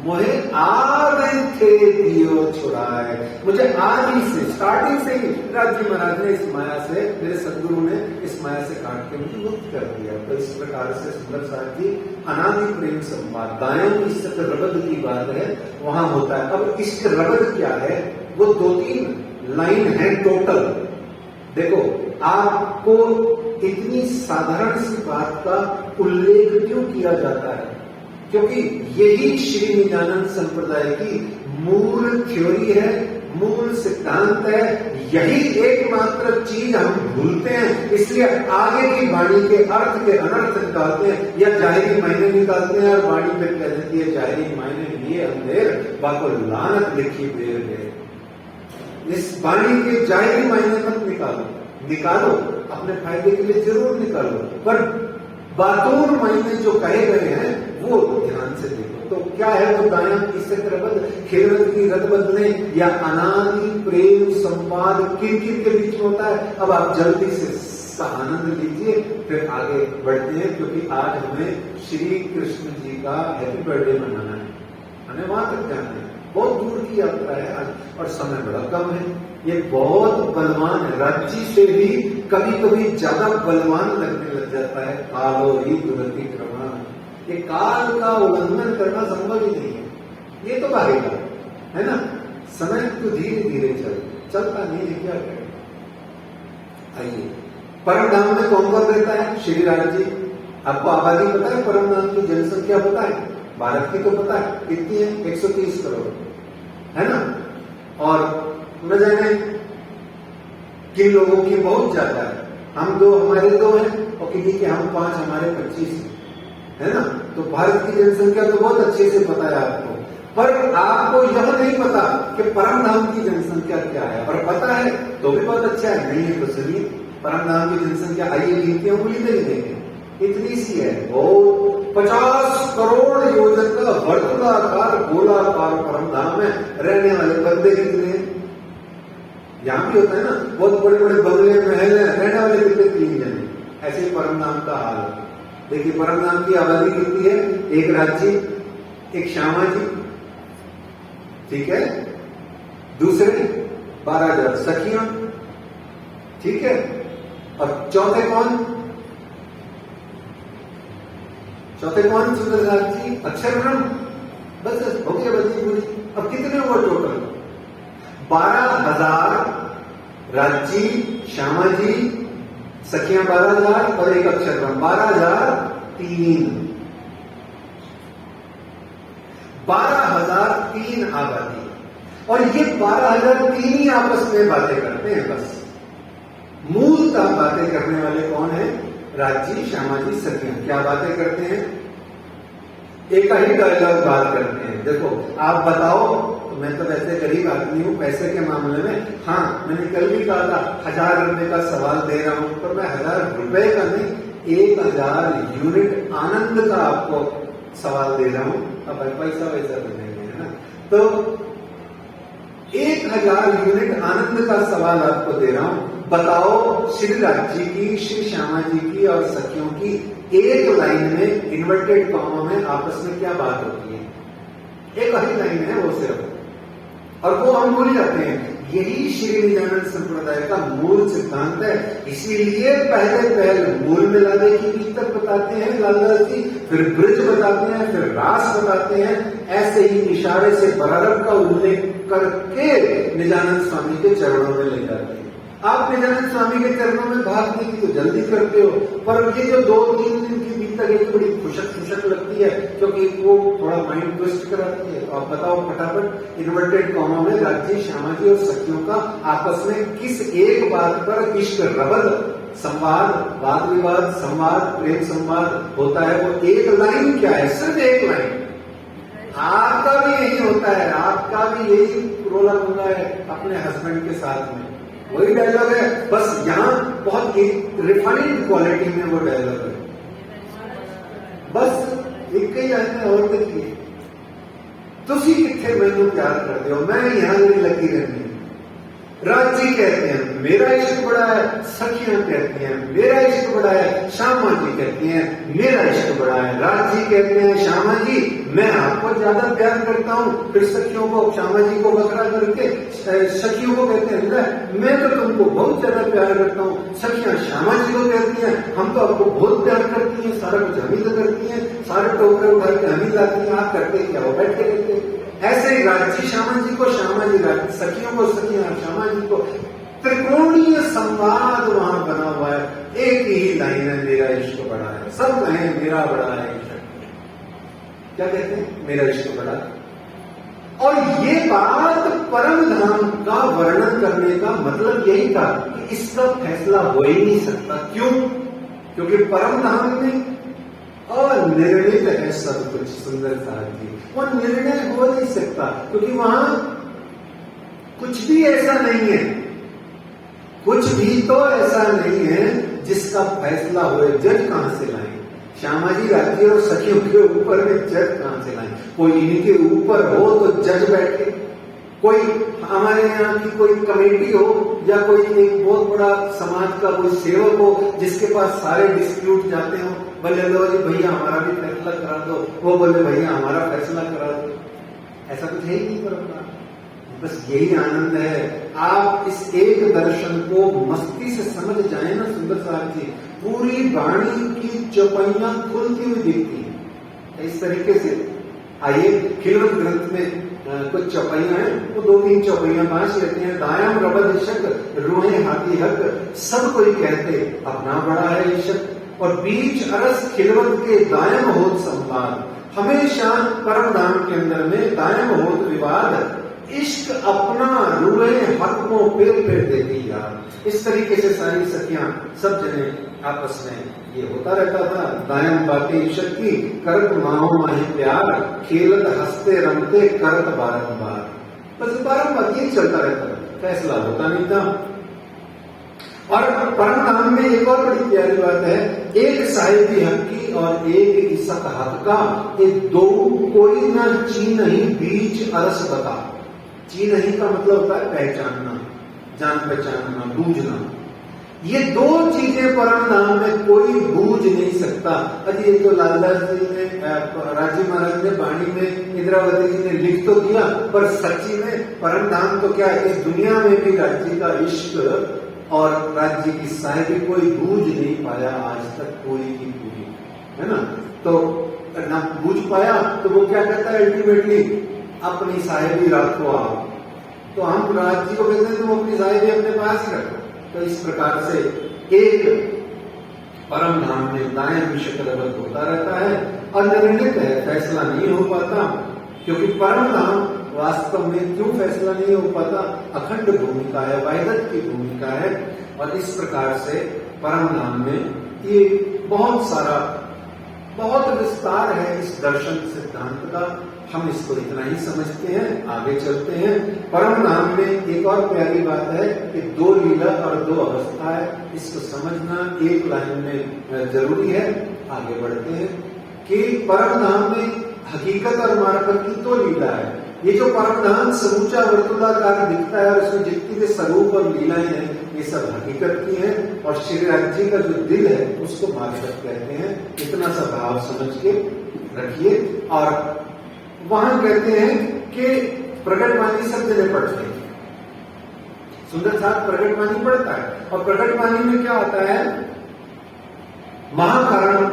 S3: मुझे आज थे दियो छुड़ाए। मुझे आज ही से, स्टार्टिंग से ही राजी महाराज ने इस माया से, मेरे सदगुरु ने इस माया से काट के मुझे मुक्त कर दिया। तो इस प्रकार से सुंदर साहब की अनादि प्रेम संवाद, दायों की इष्ट रबद की बात है, वहां होता है। अब इष्ट रबद क्या है? वो 2-3 लाइन है टोटल। देखो, आपको इतनी साधारण सी बात का उल्लेख क्यों किया जाता है? क्योंकि यही श्री निजानंद संप्रदाय की मूल थ्योरी है, मूल सिद्धांत है। यही एकमात्र चीज हम भूलते हैं, इसलिए आगे की वाणी के अर्थ के अनर्थ निकालते हैं या जाहिरी मायने निकालते हैं, और वाणी में कह देती है जाहिरी मायने लिए अंधेर बाको लानत लिखी बेर गए। इस वाणी के जाहिरी मायने मत निकालो, अपने फायदे के लिए जरूर निकालो, पर बातूर मायने जो कहे गए हैं वो ध्यान से देखो। तो क्या है वो दाया किससे रबद, खिलरत की रद बदले या अनादि प्रेम संवाद किन किन के बीच में होता है? अब आप जल्दी से आनंद लीजिए, फिर आगे बढ़ते हैं, क्योंकि आज हमें श्री कृष्ण जी का हैप्पी बर्थडे मनाना है, हमें वहां तक जाना है। बहुत दूर की यात्रा है आज, और समय बड़ा कम है। ये बहुत बलवान है, राज्य से भी कभी कभी ज्यादा बलवान लगने लग जाता है। कालो ही दुर्गति क्रमण, ये काल का उल्लंघन करना संभव ही नहीं है। ये तो भागेगा, है ना। समय तो धीरे धीरे चलता नहीं है, क्या करें। आइए, परम धाम में कौन कौन रहता है? श्री राज जी। आपको आबादी पता है? परम धाम की जनसंख्या पता है? भारत की तो पता है कितनी है? 130 करोड़, है ना। और न जाने किन लोगों की बहुत ज्यादा है। हम 2, हमारे 2 हैं, और किन्हीं के हम 5, हमारे 25 है ना। तो भारत की जनसंख्या तो बहुत अच्छे से पता है आपको, पर आपको यह नहीं पता कि परम धाम की जनसंख्या क्या है। और पता है तो भी बहुत अच्छा है, नहीं है तो सुनिए। परम धाम की जनसंख्या आइए गिनती उंगली नहीं देंगे, इतनी सी है। वो 50 करोड़ योजन का वर्तुलाकार गोलाकार परम धाम है। रहने वाले बंदे कितने हैं? यहां भी होता है ना, बहुत बड़े बड़े बंगले महल है, रहने वाले कितने? 3 जने। ऐसे ही परम धाम का हाल है। देखिए, परम धाम की आबादी कितनी है? 1 राज्य, 1 श्यामा जी, ठीक है। दूसरे 12,000 सखियां, ठीक है। और चौथे कौन? सुंदरलाल जी, अक्षर ब्रह्म। बस हो गया बची पूरी। अब कितने हुआ टोटल? 12,000 राज्य, श्यामा जी, सखियां 12,000 और 1 अक्षर ब्रह्म, 12,003। 12,003 आबादी। और ये 12,003 ही आपस में बातें करते हैं। बस मूलतः बातें करने वाले कौन है? राज्य, श्यामा जी, सखियां। क्या बातें करते हैं? एक ही डायलॉग बात करते हैं। देखो, आप बताओ, तो मैं तो वैसे गरीब आदमी हूं पैसे के मामले में। हाँ, मैंने कल भी कहा था 1000 रुपए का सवाल दे रहा हूं, तो मैं 1000 रुपए का नहीं, 1000 यूनिट आनंद का आपको सवाल दे रहा हूं। अब पैसा वैसा तो नहीं है ना, तो 1000 यूनिट आनंद का सवाल आपको दे रहा हूं। बताओ, श्री राज्य की, श्री श्यामा जी की और सखियों की एक लाइन में इन्वर्टेड कॉमा में आपस में क्या बात होती है? एक ही लाइन है वो सिर्फ, और वो हम भूल जाते हैं। यही श्री निजानंद संप्रदाय का मूल सिद्धांत है। इसीलिए पहले मूल में लाने की पुस्तक बताते हैं लालदास जी, फिर ब्रज बताते हैं, फिर रास बताते हैं। ऐसे ही इशारे से प्रारंभ का उल्लेख करके निजानंद स्वामी के चरणों में ले जाते हैं। आप नित्यानंद स्वामी के चरणों में भागने की तो जल्दी करते हो, पर ये जो 2-3 दिन की बीत तक एक बड़ी खुशक लगती है, क्योंकि वो थोड़ा माइंड ट्विस्ट कराती है। तो आप बताओ फटाफट, इन्वर्टेड कॉमा में राज्य, श्यामा जी और सखियों का आपस में किस एक बात पर इश्क रबद संवाद, वाद विवाद संवाद, प्रेम संवाद होता है? वो एक लाइन क्या है? सिर्फ एक लाइन। आपका भी यही होता है, आपका भी यही रोला होता है अपने हस्बैंड के साथ में, वही डायलॉग है, बस यहाँ बहुत रिफाइंड क्वालिटी में वो डायलॉग है। बस एक ही आदमी और देखिए, तुसी कितने मैनू प्यार करते हो, मैं यहाँ नहीं लगी रहनी। राज्य कहते हैं मेरा इश्क बड़ा है, सखियां कहती हैं मेरा इश्क बड़ा है, श्यामा जी कहती हैं मेरा इश्क बड़ा है। राज्य कहते हैं श्यामा जी मैं आपको ज्यादा प्यार करता हूँ, फिर सखियों को, श्यामा जी को बकरा करके सखियों को कहते हैं मैं तो तुमको बहुत ज्यादा प्यार करता हूँ। सखियां श्यामा जी को कहती हैं हम तो आपको बहुत प्यार करती हैं, सारा कुछ हम ही तो करती हैं, सारे टोकरे उठा के हम ही लाती हैं, आप करते क्या हो, बैठ के रहते। ऐसे ही राज्य श्यामा जी को, श्यामा जी राज्य, सखियों को सखियां श्यामा जी को, त्रिकोणीय संवाद वहां बना हुआ है। एक ही लाइन है, मेरा इश्क बड़ा है। सब कहें मेरा बड़ा है इश्क, क्या कहते हैं? मेरा इश्क बड़ा है। और ये बात परम धाम का वर्णन करने का मतलब यही था कि इसका फैसला हो ही नहीं सकता। क्यों? क्योंकि परम धाम में निर्णित है सब कुछ। सुंदर साहब जी, वो निर्णय हो नहीं सकता, क्योंकि वहां कुछ भी ऐसा नहीं है, कुछ भी तो ऐसा नहीं है जिसका फैसला हो। जज कहां से लाए? श्यामा जी राज्य और सखियों के ऊपर में जज कहां से लाए? कोई इनके ऊपर हो तो जज बैठे, कोई हमारे यहाँ की कोई कमेटी हो या कोई एक बहुत बड़ा समाज का कोई सेवक हो जिसके पास सारे डिस्प्यूट जाते हो, बोले लो जी भैया हमारा भी फैसला करा दो, वो बोले भैया हमारा फैसला करा दो। ऐसा कुछ है ही नहीं परंपरा। बस यही आनंद है, आप इस एक दर्शन को मस्ती से समझ जाए ना सुंदर साहब जी, पूरी वाणी की चौपाइयां खुलती हुई दिखती है इस तरीके से। आइए खिलवत ग्रंथ में कुछ चौपाइयां हैं, वो 2-3 चौपाइयां 5 रहती हैं। दायम रबद इशक रूहे हाथी हक, सब कोई कहते अपना बड़ा है इशक, और बीच अरस खिलवत के दायम होत संवाद। हमेशा परम धाम के अंदर में दायम होत विवाद, इश्क अपना रूहे हक को पेड़ देती यार। इस तरीके से सारी सखियां सब जने आपस में ये होता रहता था। दायम बातें इश्क की करत माहो माही प्यार, खेलत हंसते रमते करत बारंबार। बस बारंबार यही चलता रहता था, फैसला होता नहीं था। और परम धाम में एक और बड़ी प्यारी बात है, एक साहिबी हक की और एक इसक हक का, ये दो कोई ना चीन ही बीच अरस बता। चीन ही का मतलब होता है पहचानना, जान पहचानना, बूझना। ये दो चीजें परम धाम में कोई बूझ नहीं सकता। अरे ये तो लालदास जी ने, राजीव महाराज ने वाणी में, इंद्रावती जी ने लिख तो दिया, पर सच्ची में परम धाम तो क्या है, इस दुनिया में भी राज्य का इश्क और राज्य की साहिबी कोई बूझ नहीं पाया आज तक, कोई की पूरी, है ना। तो ना बूझ पाया तो वो क्या कहता है अल्टीमेटली, अपनी साहिबी रखो आप। तो हम राज्य को कहते हैं तुम अपनी साहिबी अपने पास ही रखो। तो इस प्रकार से एक परम धाम में दायम विषयकलवत होता रहता है और निर्णित है, फैसला नहीं हो पाता। क्योंकि परम धाम वास्तव में क्यों फैसला नहीं हो पाता? अखंड भूमिका है, वाहिदत की भूमिका है। और इस प्रकार से परम धाम में ये बहुत सारा, बहुत विस्तार है इस दर्शन सिद्धांत का। हम इसको इतना ही समझते हैं, आगे चलते हैं। परम धाम में एक और प्यारी बात है कि 2 लीला और 2 अवस्था है, इसको समझना एक लाइन में जरूरी है। आगे बढ़ते हैं कि परम धाम में हकीकत और मार्फत की 2 लीला है। ये जो परम धाम समूचा वर्तुलाकार दिखता है और उसमें जितनी भी स्वरूप और लीलाएं हैं, ये सब हकीकत की हैं। और श्री राज्य का जो दिल है उसको मार्फत कहते हैं। इतना सा भाव समझ के रखिए। और वहां कहते हैं कि प्रकटवाणी सब जगह पढ़ते हैं। सुंदर साहब प्रकटवाणी पढ़ता है, और प्रकटवाणी में क्या होता है, महाकारण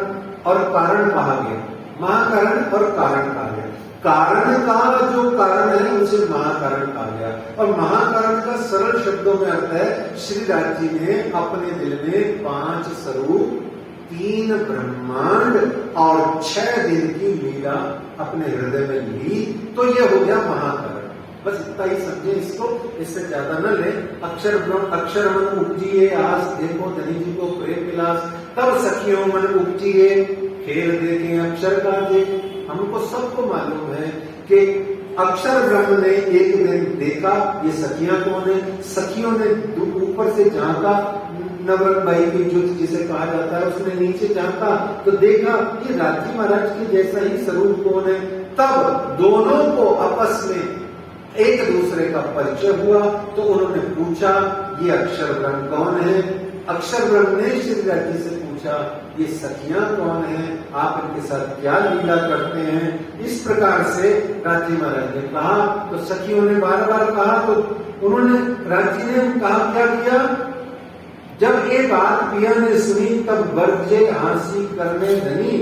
S3: और कारण कहा गया, महाकारण और कारण कहा गया। कारण का जो कारण है उसे महाकारण कहा गया। और महाकारण का सरल शब्दों में अर्थ है, श्री राज जी ने अपने दिल में 5 स्वरूप, 3 ब्रह्मांड और 6 दिन की लीला अपने हृदय में ली, तो यह हो गया महाकारण। बस इतना ही समझे इसको, इससे ज्यादा न ले। अक्षर मन उपजिए आस, देखो धनी जी को प्रेम विलास, तब सखियों मन उपजिए खेल देखे अक्षर का देख। हमको सबको मालूम है कि अक्षर ब्रह्म ने एक दिन देखा, ये सखियां कौन है, सखियों ने ऊपर से झांका, नवरत्न भाई की जुत जिसे कहा जाता है, उसने नीचे झांका तो देखा ये राजी महाराज के जैसा ही स्वरूप कौन है। तब दोनों को आपस में एक दूसरे का परिचय हुआ, तो उन्होंने पूछा ये अक्षर ब्रह्म कौन है। अक्षर ब्रह्म ने श्री राजी से पूछा ये सखियां कौन है, आप इनके साथ क्या लीला करते हैं। इस प्रकार से राजी महाराज ने कहा, तो सखियों ने बार बार कहा, तो उन्होंने राजी ने कहा क्या किया, जब ये बात पिया ने सुनी, तब वर्जे हांसी करने धनी,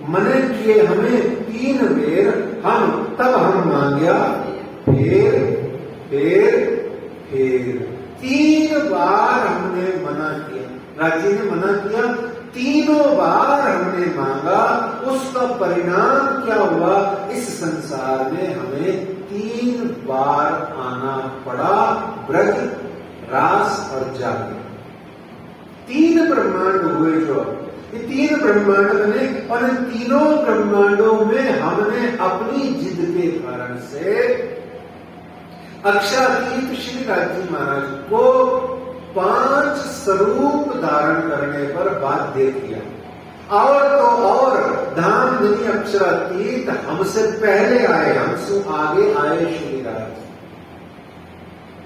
S3: मने किए हमें 3 बेर हम, तब हम मांगया फिर फिर फिर। 3 बार हमने मना किया, राजी ने मना किया, 3 बार हमने मांगा, उसका परिणाम क्या हुआ, इस संसार में हमें 3 बार आना पड़ा, ब्रज, रास और जागरण। 3 ब्रह्मांड हुए जो, ये 3 ब्रह्मांड बने, और इन तीनों ब्रह्मांडों में हमने अपनी जिद के कारण से अक्षरातीत श्री राजी महाराज को 5 स्वरूप धारण करने पर बाध्य किया। और तो और धाम धनी अक्षरातीत हमसे पहले आए, हमसे आगे आए श्री राज,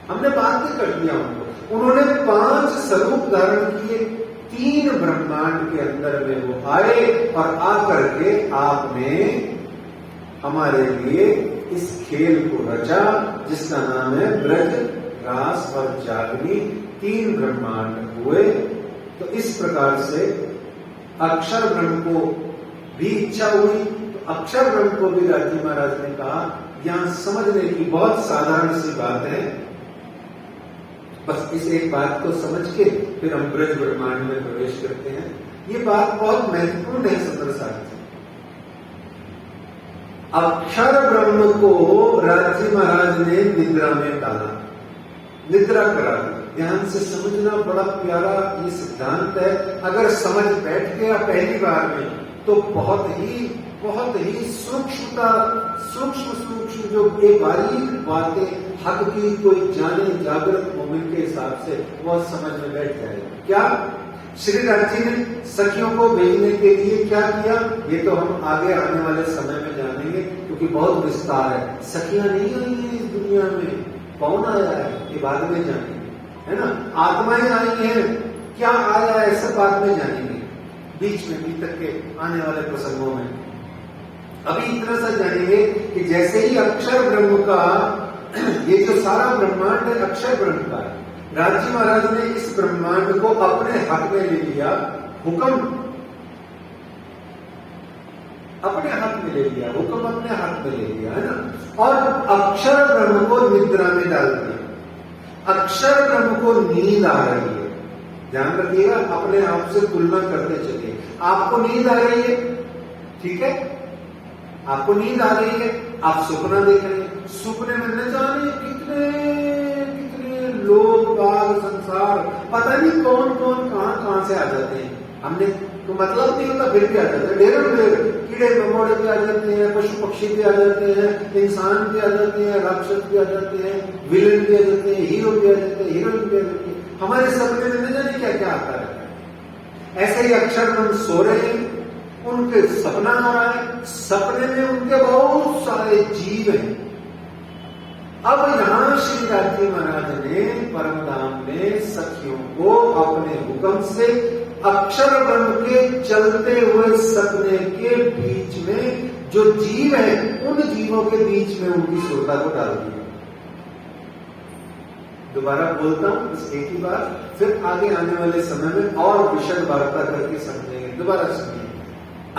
S3: हमने बाध्य कर दिया उनको। उन्होंने 5 स्वरूप धारण किए, 3 ब्रह्मांड के अंदर में वो आए, और आकर के आपने हमारे लिए इस खेल को रचा, जिसका नाम है ब्रज, रास और जागनी। 3 ब्रह्मांड हुए। तो इस प्रकार से अक्षर ब्रह्म को भी इच्छा हुई, तो अक्षर ब्रह्म को भी राजी महाराज ने कहा, यहां समझने की बहुत साधारण सी बात है, बस इस एक बात को समझ के फिर हम ब्रज ब्रह्मांड में प्रवेश करते हैं। ये बात बहुत महत्वपूर्ण है सदर साहब। अक्षर ब्रह्म को राजी महाराज ने निद्रा में डाला, निद्रा करा दी। ध्यान से समझना, बड़ा प्यारा ये सिद्धांत है। अगर समझ बैठ गया पहली बार में, तो बहुत ही सूक्ष्म जो ये बारीक बातें हक की कोई जाने जागृत मोमिन के हिसाब से वह समझ में बैठ जाएगा। क्या श्री राजी ने सखियों को भेजने के लिए क्या किया, ये तो हम आगे आने वाले समय में जानेंगे, क्योंकि बहुत विस्तार है। सखियां नहीं आई है इस दुनिया में, कौन आया है ये बाद में जानेंगे, है ना। आत्माएं आई हैं, क्या आया है सब बाद में जानेंगे, बीच में भी तक के आने वाले प्रसंगों में। अभी इतना सा जानेंगे कि जैसे ही अक्षर ब्रह्म का ये जो सारा ब्रह्मांड है अक्षर ब्रह्म का है, राजी महाराज ने इस ब्रह्मांड को अपने हाथ में ले लिया, हुक्म अपने हाथ में ले लिया, हुक्म अपने हाथ में ले लिया, है ना। और अक्षर ब्रह्म को निद्रा में डाल दिया। अक्षर ब्रह्म को नींद आ रही है, ध्यान रखिएगा, अपने आप से तुलना करते चलिए। आपको नींद आ रही है, ठीक है, आपको नींद आ रही है, आप सपना देख रहे हैं, सपने में न जाने कितने लोग बाग संसार, पता नहीं कौन कौन कहां से आ जाते हैं। हमने तो मतलब नहीं होता, फिर भी आ जाते हैं, ढेर कीड़े मकोड़े भी आ जाते हैं, पशु पक्षी भी आ जाते हैं, इंसान भी आ जाते हैं, राक्षस भी आ जाते हैं, विलेन भी आ जाते हैं, हीरो भी आ जाते हैं, हीरोइन भी आ जाती है। हमारे सपने में न जाने क्या क्या आता रहता है। ऐसे ही अक्षर हम सो रहे हैं, उनके सपना आ रहा है, सपने में उनके बहुत सारे जीव हैं। अब यहां श्री राजी महाराज ने परम धाम में सखियों को अपने हुक्म से अक्षर ब्रह्म के चलते हुए सपने के बीच में जो जीव है, उन जीवों के बीच में उनकी सुरता को डाल दिया। दोबारा बोलता हूं बस एक ही बार, फिर आगे आने वाले समय में और विशद वार्ता करके समझेंगे। दोबारा सुनिए।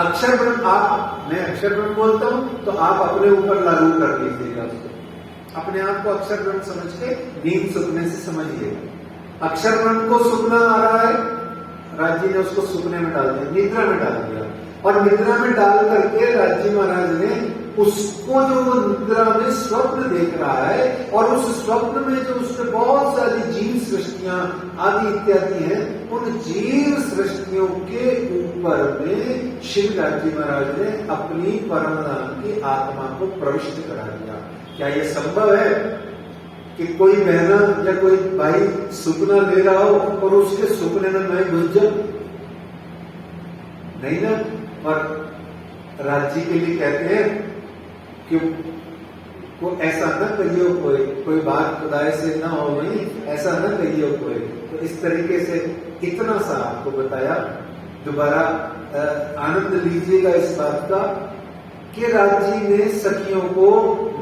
S3: अक्षर ब्रह्म, आप, मैं अक्षर ब्रह्म बोलता हूं तो आप अपने ऊपर लागू कर लीजिएगा उसको, अपने आप को अक्षर ब्रह्म समझ के नींद सुपने से समझिएगा। अक्षर ब्रह्म को सुपना आ रहा है, राज जी ने उसको सुपने में डाल दिया, निद्रा में डाल दिया, और निद्रा में डाल करके राज जी महाराज ने उसको, जो वो निद्रा में स्वप्न देख रहा है, और उस स्वप्न में जो उसमें बहुत सारी जीव सृष्टियां आदि इत्यादि हैं, उन जीव सृष्टियों के ऊपर में शिव राज जी महाराज ने अपनी परम धाम की आत्मा को प्रविष्ट करा दिया। क्या ये संभव है कि कोई बहना या कोई भाई सुपना ले रहा हो और उसके सुपने में मैं घुस जाऊं? नहीं ना। और राज जी के लिए कहते हैं कि वो ऐसा न कहियो कोई बात खुदाई से ना हो गई, ऐसा न कहियो कोई। तो इस तरीके से इतना सा आपको बताया। दोबारा आनंद लीजिएगा इस बात का कि राज जी ने सखियों को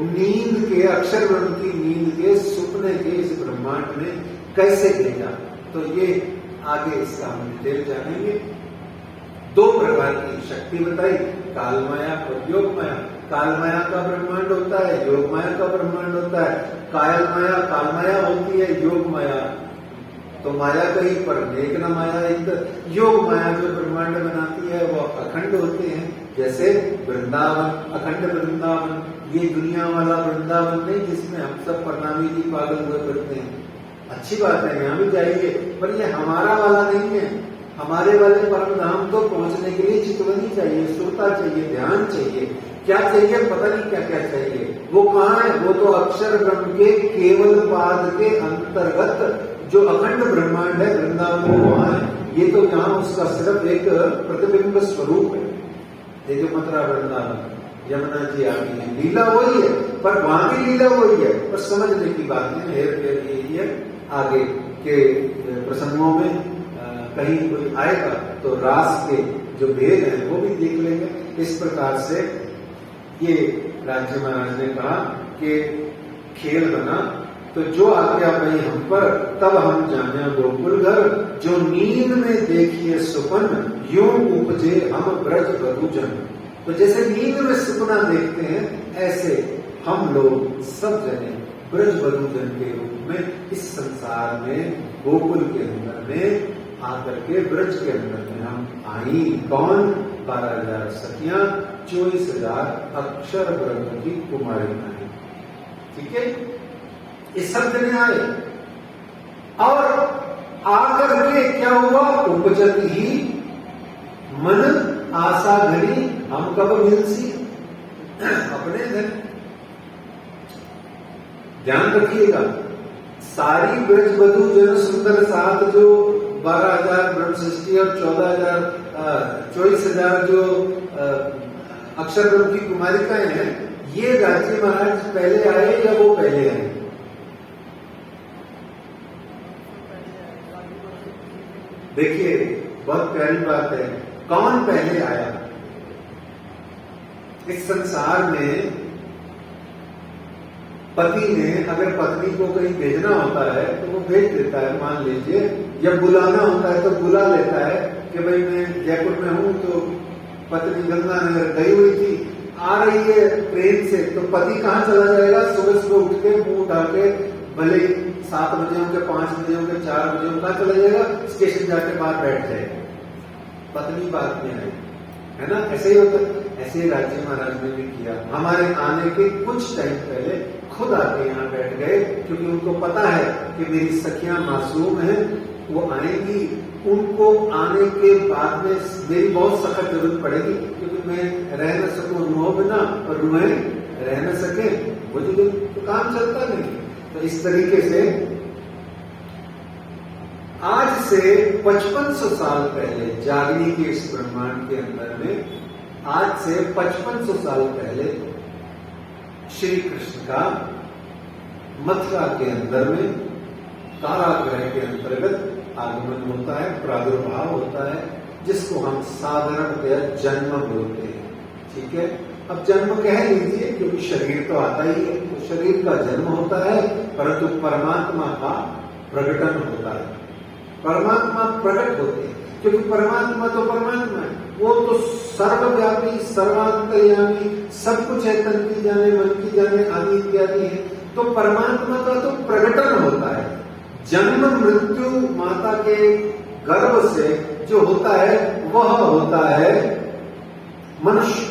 S3: नींद के, अक्षर ब्रह्म की नींद के, सुपने के इस ब्रह्मांड में कैसे भेजा। तो ये आगे इसका हम डिटेल जानेंगे। दो प्रकार की शक्ति बताई, काल माया और योग माया। काल माया का ब्रह्मांड होता है, योग माया का ब्रह्मांड होता है। काल माया होती है, योग माया तो माया कहीं पर नेक न माया। योग माया जो ब्रह्मांड बनाती है वो अखंड होते हैं, जैसे वृंदावन, अखंड वृंदावन। ये दुनिया वाला वृंदावन नहीं जिसमें हम सब प्रणामी जी पागल हुए करते हैं। अच्छी बात है, यहाँ भी जाइए, पर ये हमारा वाला नहीं है। हमारे वाले परम धाम तो पहुंचने के लिए चितवनी चाहिए, सुरता चाहिए, ध्यान चाहिए, क्या चाहिए पता नहीं क्या क्या चाहिए। वो कहाँ है? वो तो अक्षर ब्रह्म के केवल पाद के अंतर्गत जो अखंड ब्रह्मांड है वृंदावन, वहां है। ये तो यहाँ उसका सिर्फ एक प्रतिबिंब स्वरूप है। ये जो मथुरा वृंदावन यमुना जी आती है, लीला वही है, पर वहां की लीला वही है, पर समझने की बात है। हेर फेर यही है। आगे के प्रसंगों में कहीं कोई आएगा तो रास के जो भेद हैं वो भी देख लेंगे। इस प्रकार से ये राज जी महाराज ने कहा कि खेल बना तो जो आज्ञा पई हम पर, तब हम जाने गोकुल घर, जो नींद में देखिए सुपन, यूं उपजे हम ब्रज बधूजन। तो जैसे नींद में सपना देखते हैं, ऐसे हम लोग सब जने ब्रज बधूजन के रूप में इस संसार में गोकुल के अंदर में आकर के ब्रज के अंदर में हम आई। कौन? 12,000 सखियां, 24,000 अक्षर ब्रह्म की कुमारियां। ठीक है, ये सब जने आए और आकर के क्या हुआ? उपजत ही मन आशा घड़ी, हम कब मिलसी अपने दिन। ध्यान रखिएगा, सारी ब्रज बधू जन सुंदर साथ जो 12,000 ब्रह्म सृष्टि और 24,000 जो अक्षर ब्रह्म की कुमारिकाएं हैं, ये राज जी महाराज पहले आए या वो पहले आए? देखिए बहुत प्यारी बात है, कौन पहले आया? इस संसार में पति ने अगर पत्नी को कहीं भेजना होता है तो वो भेज देता है, मान लीजिए, या बुलाना होता है तो बुला लेता है कि भाई मैं जयपुर में हूं, तो पत्नी गंगानगर गई हुई थी, आ रही है ट्रेन से, तो पति कहाँ चला जाएगा? सुबह सुबह उठ के मुंह उठा के, भले 7 बजे होंगे, 5 बजे होंगे, 4 बजे होंगे, कहाँ चला जाएगा? स्टेशन जाके बाहर बैठ जाएगा। पत्नी बात में आई है ना, ऐसे ही होता। ऐसे ही राज जी महाराज ने भी किया। हमारे आने के कुछ टाइम पहले खुद आके यहाँ बैठ गए, क्योंकि उनको पता है कि मेरी सखियां मासूम हैं, वो आएंगी। उनको आने के बाद में मेरी बहुत सख्त जरूरत पड़ेगी, क्योंकि मैं रह न सकूं रूहों बिना और रूहें रह न सके, वो तो काम चलता नहीं। तो इस तरीके से आज से 5500 साल पहले जागनी के इस ब्रह्मांड के अंदर में, आज से 5500 साल पहले श्री कृष्ण का मथुरा के अंदर में कारागृह के अंतर्गत आगमन होता है, प्रादुर्भाव होता है, जिसको हम साधारणतया जन्म बोलते हैं। ठीक है, अब जन्म कह लीजिए, क्योंकि शरीर तो आता ही है, तो शरीर का जन्म होता है, परंतु परमात्मा का प्रकटन होता है। परमात्मा प्रकट होते हैं, क्योंकि परमात्मा तो परमात्मा है, वो तो सर्वव्यापी सर्वांतर्यामी सब कुछ है, तन की जाने मन की जाने आदि इत्यादि है। तो परमात्मा का तो प्रकटन होता है। जन्म मृत्यु माता के गर्भ से जो होता है वह होता है मनुष्य।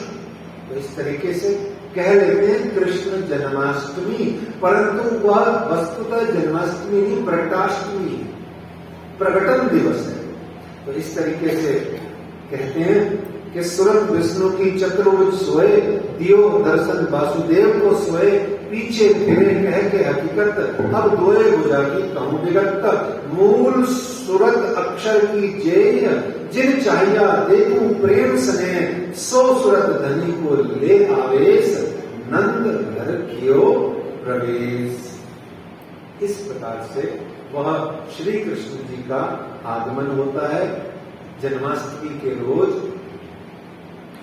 S3: तो इस तरीके से कह लेते हैं कृष्ण जन्माष्टमी, परंतु वह वस्तुतः जन्माष्टमी नहीं, प्रकटाष्टमी है, प्रकटन दिवस है। तो इस तरीके से कहते हैं कि सुरत विष्णु की चतुर्भुज सोए, दियो दर्शन वासुदेव को सोए, पीछे फिरे कह के हकीकत, अब दोए बुझागी कहूं विगत, मूल सुरत अक्षर की जेय, जिन चाहिया देखूं प्रेम सने, सो सुरत धनी को ले आवेश, नंद घर कियो प्रवेश। इस प्रकार से वह श्री कृष्ण जी का आगमन होता है जन्माष्टमी के रोज।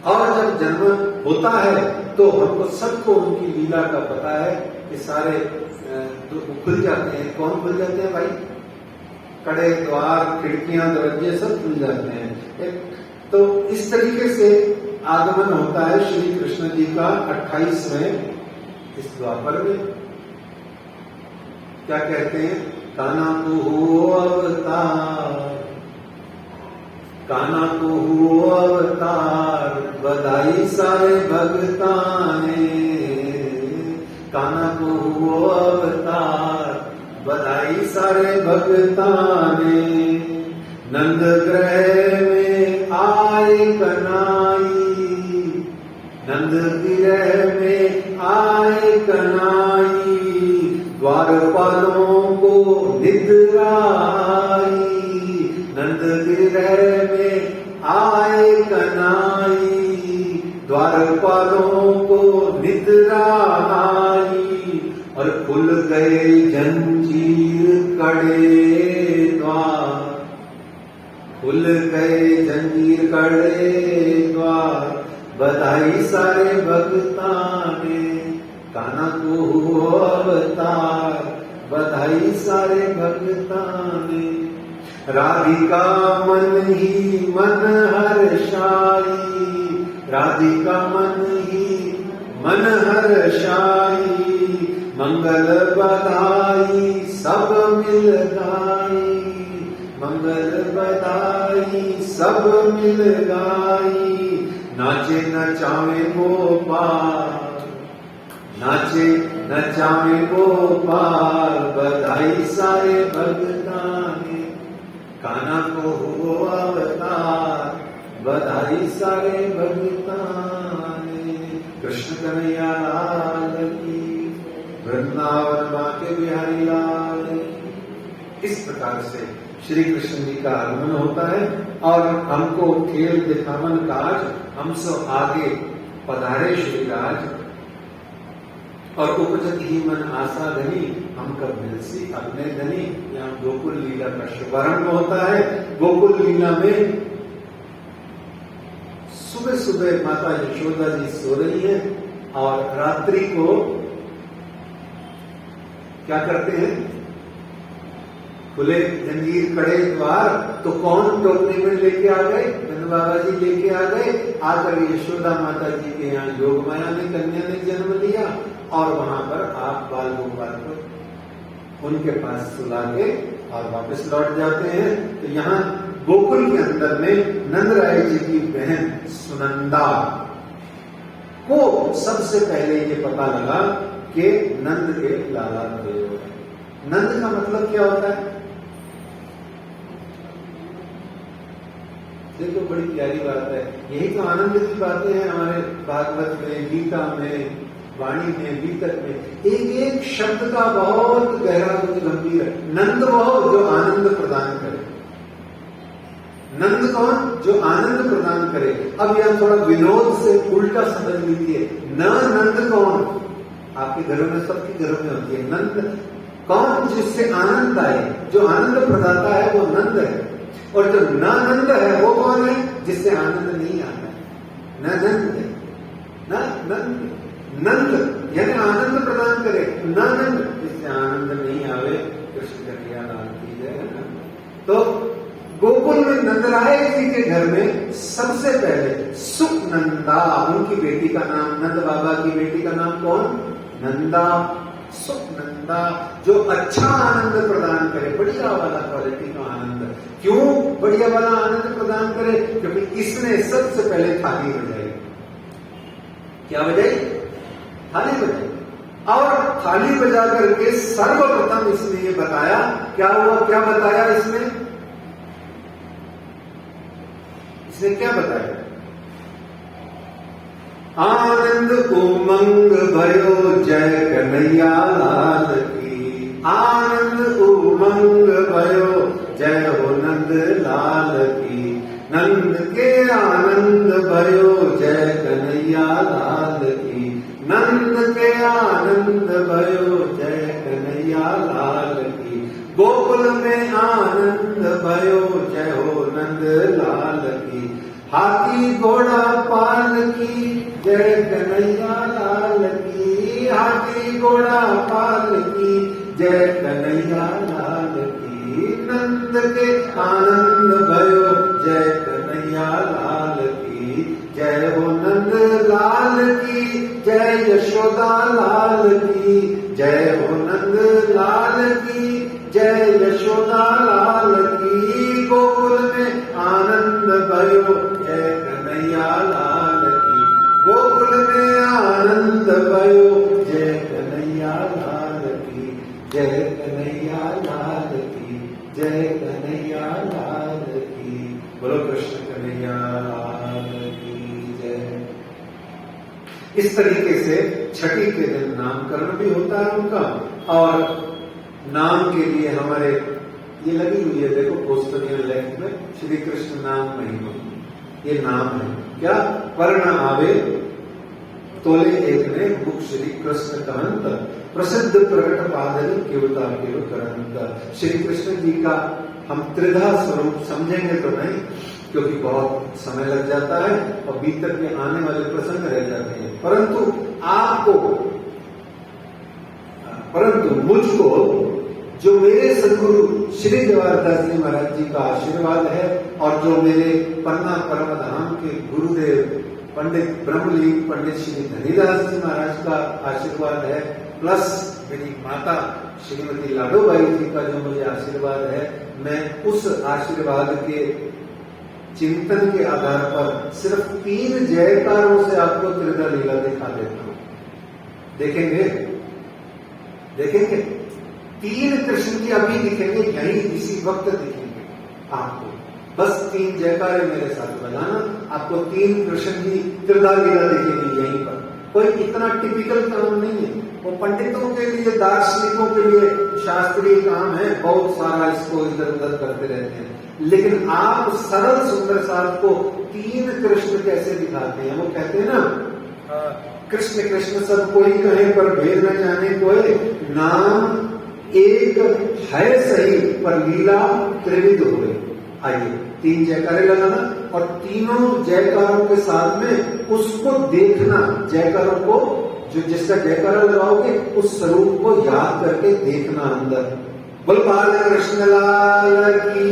S3: और जब जन्म होता है तो हमको सबको उनकी लीला का पता है कि सारे तो खुल जाते हैं। कौन खुल जाते हैं भाई? कड़े द्वार खिड़कियां दरवाजे सब खुल जाते हैं। तो इस तरीके से आगमन होता है श्री कृष्ण जी का 28वें इस द्वापर में। क्या कहते हैं? कान्हा को हो अवतार, कान्हा को हो अवतार, बधाई सारे भगताने, कान्हा को हो अवतार, बधाई सारे भगताने, नंद ग्रह में आए कनाई, नंद गिरह में आए कनाई, द्वारपालों को निद्रा आई, नंद गिरह में आए कनाई, द्वारपालों को निद्रा आई, और खुल गए जंजीर कड़े द्वार, खुल गए जंजीर कड़े द्वार, बधाई सारे भगताने, कान्हा को हो अवतार, बधाई सारे भगताने, राधिका मन ही मन हर्षाई, राधिका मन ही मन हर्षाई, मंगल बधाई सब मिल गाई, मंगल बधाई सब मिल गाई, नाचे नचावे गोपाल, नाचे नचावे गोपाल, बधाई सारे भगताने, कान्हा को हो अवतार, बधाई सारे भगताने। कृष्ण कन्हैया लाल की, वृंदावन बांके बिहारी लाल की। इस प्रकार से श्री कृष्ण जी का आगमन होता है और हमको खेल दिखावन काज हम सब आगे पधारे श्री राज, और उपजत ही मन आशा धनी, हम कब मिलसी अपने धनी। यहाँ गोकुल लीला का शुभारंभ होता है। गोकुल लीला में सुबह सुबह माता यशोदा जी सो रही है और रात्रि को क्या करते हैं? खुले जंजीर कड़े द्वार, तो कौन टोकने में लेके आ गए? नंद बाबा जी लेके आ गए। आकर यशोदा माता जी के यहाँ योग माया ने कन्या ने जन्म लिया और वहां पर आप बाल गोपाल को उनके पास सुला के और वापस लौट जाते हैं। तो यहाँ गोकुल के अंदर में नंदराय जी की बहन सुनंदा को सबसे पहले ये पता लगा कि नंद के लाला देव है। नंद का मतलब क्या होता है? देखो बड़ी प्यारी बात है। यही तो आनंद की बातें हैं हमारे भागवत में, गीता में, वाणी में, बीतक में। एक एक शब्द का बहुत गहरा कुछ गंभीर है। नंद वह जो आनंद प्रदान करे। नंद कौन? जो आनंद प्रदान करे। अब यह थोड़ा विनोद से उल्टा समझ लीजिए। न नंद कौन? आपके घरों में, सबके घरों में होती है। नंद कौन? जिससे आनंद आए। जो आनंद प्रदाता है वो नंद है। और जो न नंद है वो कौन है? जिससे आनंद नहीं आता है। न नंद है, न नंद। नंद यानी आनंद प्रदान करे, न नंद जिससे आनंद नहीं आवे। कृष्ण कन्हैया लाल की जय। तो गोकुल में नंदराय जी के घर में सबसे पहले सुनंदा, उनकी बेटी का नाम, नंद बाबा की बेटी का नाम कौन? नंदा। सुनंदा, जो अच्छा आनंद प्रदान करे, बढ़िया वाला क्वालिटी का आनंद। क्यों बढ़िया वाला आनंद प्रदान करे? क्योंकि इसने सबसे पहले थाली बजाई। क्या बजाई? थाली बजाई। और थाली बजा करके सर्वप्रथम इसने ये बताया, क्या हुआ, क्या बताया इसने क्या बताया? आनंद उमंग भयो जय कन्हैया लाल की। आनंद उमंग भयो जय हो नंद लाल की। नंद के आनंद भयो जय कन्हैया लाल की। नंद के आनंद भयो जय कन्हैया लाल की। गोकुल में आनंद भयो जय हो नंद लाल की। हाथी घोड़ा पाल की जय कन्हैया लाल की। हाथी घोड़ा पाल की जय कन्हैया लाल की। नंद के आनंद भयो जय कन्हैया लाल की। जय हो नंद लाल की, जय यशोदा लाल की। जय हो नंद लाल की, जय यशोदा लाल की। गोकुल में आनंद भयो जय कन्हैया लाल की। गोकुल में आनंद भयो जय कन्हैया लाल की। जय कन्हैया लाल की, जय कन्हैया लाल की। बोलो कृष्ण कन्हैया लाल की जय। इस तरीके से छठी के दिन नामकरण भी होता है उनका। और नाम के लिए हमारे ये लगी हुई है, देखो पोस्टरियन लेख में, श्री कृष्ण नाम महिमा, ये नाम है। क्या? वर्ण आवे तोले एक ने मुख श्री कृष्ण कहंत। प्रसिद्ध प्रकट पादरी केवता केव करंत। श्री कृष्ण जी का हम त्रिधा स्वरूप समझेंगे तो नहीं, क्योंकि बहुत समय लग जाता है और भीतर के आने वाले प्रसंग रह जाते हैं। परंतु मुझको जो मेरे सदगुरु श्री जवाहरदास जी महाराज जी का आशीर्वाद है, और जो मेरे पन्ना परम धाम के गुरुदेव पंडित ब्रह्मलीन पंडित श्री धनीदास जी महाराज का आशीर्वाद है, प्लस मेरी माता श्रीमती लाडोबाई जी का जो मुझे आशीर्वाद है, मैं उस आशीर्वाद के चिंतन के आधार पर सिर्फ 3 जयकारों से आपको त्रिधा लीला दिखा देता हूं। देखेंगे 3 कृष्ण जी अभी दिखेंगे, यही इसी वक्त दिखेंगे आपको। बस 3 जयकारे मेरे साथ बजाना, आपको 3 कृष्ण जी त्रिधा लीला दिखेगी यहीं पर। कोई इतना टिपिकल काम नहीं है, वो पंडितों के लिए, दार्शनिकों के लिए शास्त्रीय काम है, बहुत सारा इसको इधर उधर करते रहते हैं। लेकिन आप सरल सुंदर साथ को 3 कृष्ण कैसे दिखाते हैं? वो कहते हैं ना, कृष्ण कृष्ण सब कोई कहे पर भेद न जाने कोई। नाम एक है सही पर लीला त्रिविध हुए। आइए 3 जयकारे लगाना और तीनों जयकारों के साथ में उसको देखना, जयकारों को, जो जिसका जयकारा लगाओगे उस स्वरूप को याद करके देखना अंदर। बोल बाल कृष्ण लाल की।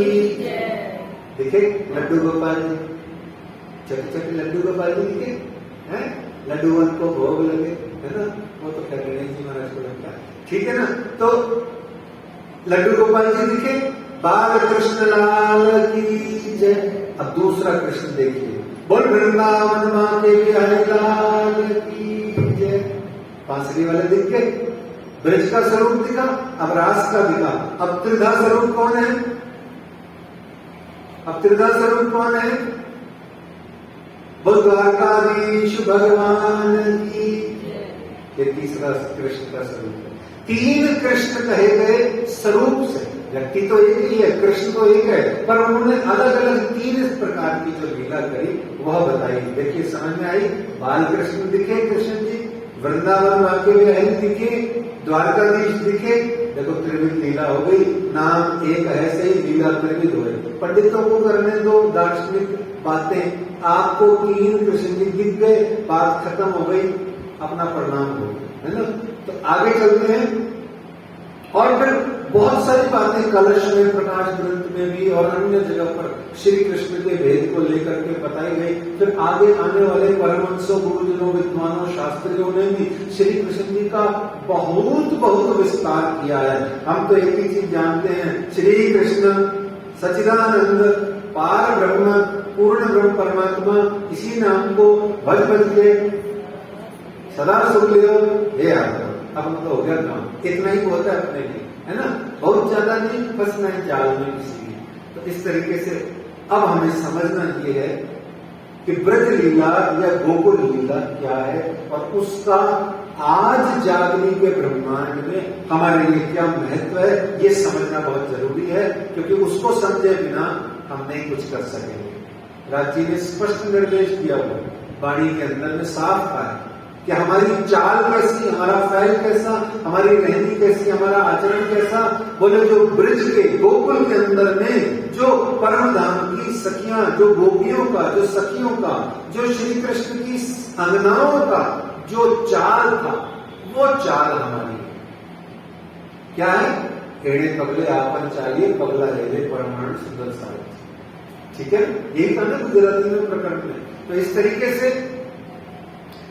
S3: देखे लड्डू गोपाल जी, छोटे छोटे लड्डू गोपाल जी दिखे हैं, लड्डू को भोग लगे, है ना? वो तो खैर गणेश जी महाराज को लगता है, ठीक है ना? तो लड्डू गोपाल जी दिखे, बाल कृष्ण लाल की जय। अब दूसरा कृष्ण देखिए, बोल वृंदावन मां के बिहारी लाल की जय। बांसुरी वाले दिख गए, ब्रज का स्वरूप दिखा, अब रास का दिखा। अब त्रिधा स्वरूप कौन है? अब त्रिधा स्वरूप कौन है? बोल द्वारकाधीश भगवान की। ये तीसरा कृष्ण का स्वरूप है। 3 कृष्ण कहे गए स्वरूप से, व्यक्ति तो एक ही है, कृष्ण तो एक है, पर उन्होंने अलग अलग 3 प्रकार की जो लीला करी वह बताई। देखिए समझ में आई? बाल कृष्ण दिखे कृष्ण जी, वृंदावन वाक्य में दिखे, द्वारकाधीश दिखे। देखो त्रिविध लीला हो गई, नाम एक है सही, लीला त्रिविध हो गई। पंडितों को करने दो दार्शनिक बातें, आपको 3 कृष्ण जी दिख गए, बात खत्म हो गई, अपना प्रणाम हो गया, है ना? तो आगे चलते हैं। और फिर बहुत सारी बातें कलश में, प्रकाश ग्रंथ में भी और अन्य जगह पर श्री कृष्ण के भेद को लेकर के बताई गई। फिर आगे आने वाले परमहंसों, गुरुजनों, विद्वानों, शास्त्रियों ने भी श्री कृष्ण जी का बहुत बहुत विस्तार किया है। हम तो एक ही चीज जानते हैं, श्री कृष्ण सच्चिदानंद पार ब्रह्म पूर्ण ब्रह्म परमात्मा, इसी नाम को भज भज के सदा सुख ले हे आत्मा। अब तो हो गया काम, इतना ही होता है अपने लिए, है ना, बहुत ज्यादा नहीं फंसना है जाल में किसी भी। तो इस तरीके से अब हमें समझना ये है कि ब्रज लीला या गोकुल लीला क्या है और उसका आज जागने के ब्रह्मांड में हमारे लिए क्या महत्व है, ये समझना बहुत जरूरी है, क्योंकि उसको समझे बिना हम नहीं कुछ कर सकेंगे। राज जी ने स्पष्ट निर्देश दिया हुआ वाणी के अंदर में साफ कहा है कि हमारी चाल कैसी, हमारा फैल कैसा, हमारी रहनी कैसी, हमारा आचरण कैसा। बोले जो ब्रज के गोकुल के अंदर में जो परम धाम की सखियां, जो गोपियों का, जो सखियों का, जो श्री कृष्ण की अंगनाओं का जो चाल था, वो चाल हमारी क्या है? एड़े पगले आपन चाहिए, पगला हेले परमाणु सुंदर सारे। ठीक है, यही था ना गुजराती में प्रकरण में। तो इस तरीके से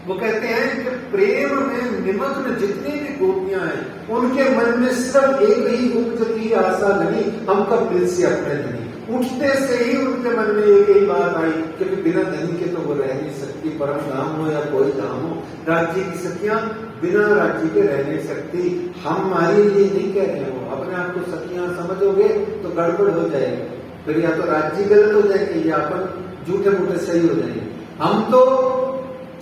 S3: वो कहते हैं कि प्रेम में निमग्न जितनी भी गोपियां हैं, उनके मन में सिर्फ एक ही उपजती आशा नहीं, हम कब मिल से अपने धनी। उठते से ही उनके मन में एक ही बात आई कि बिना धनी के तो वो रह नहीं सकती, परम धाम हो या कोई धाम हो। राज्य की सखियां बिना राज्य के रह नहीं सकती। हमारे लिए नहीं कह रहे हो, अपने आप को सखियां समझोगे तो गड़बड़ हो जाएगी, फिर या तो राज्य गलत हो जाएंगे या अपन झूठे मूठे सही हो जाएंगे। हम तो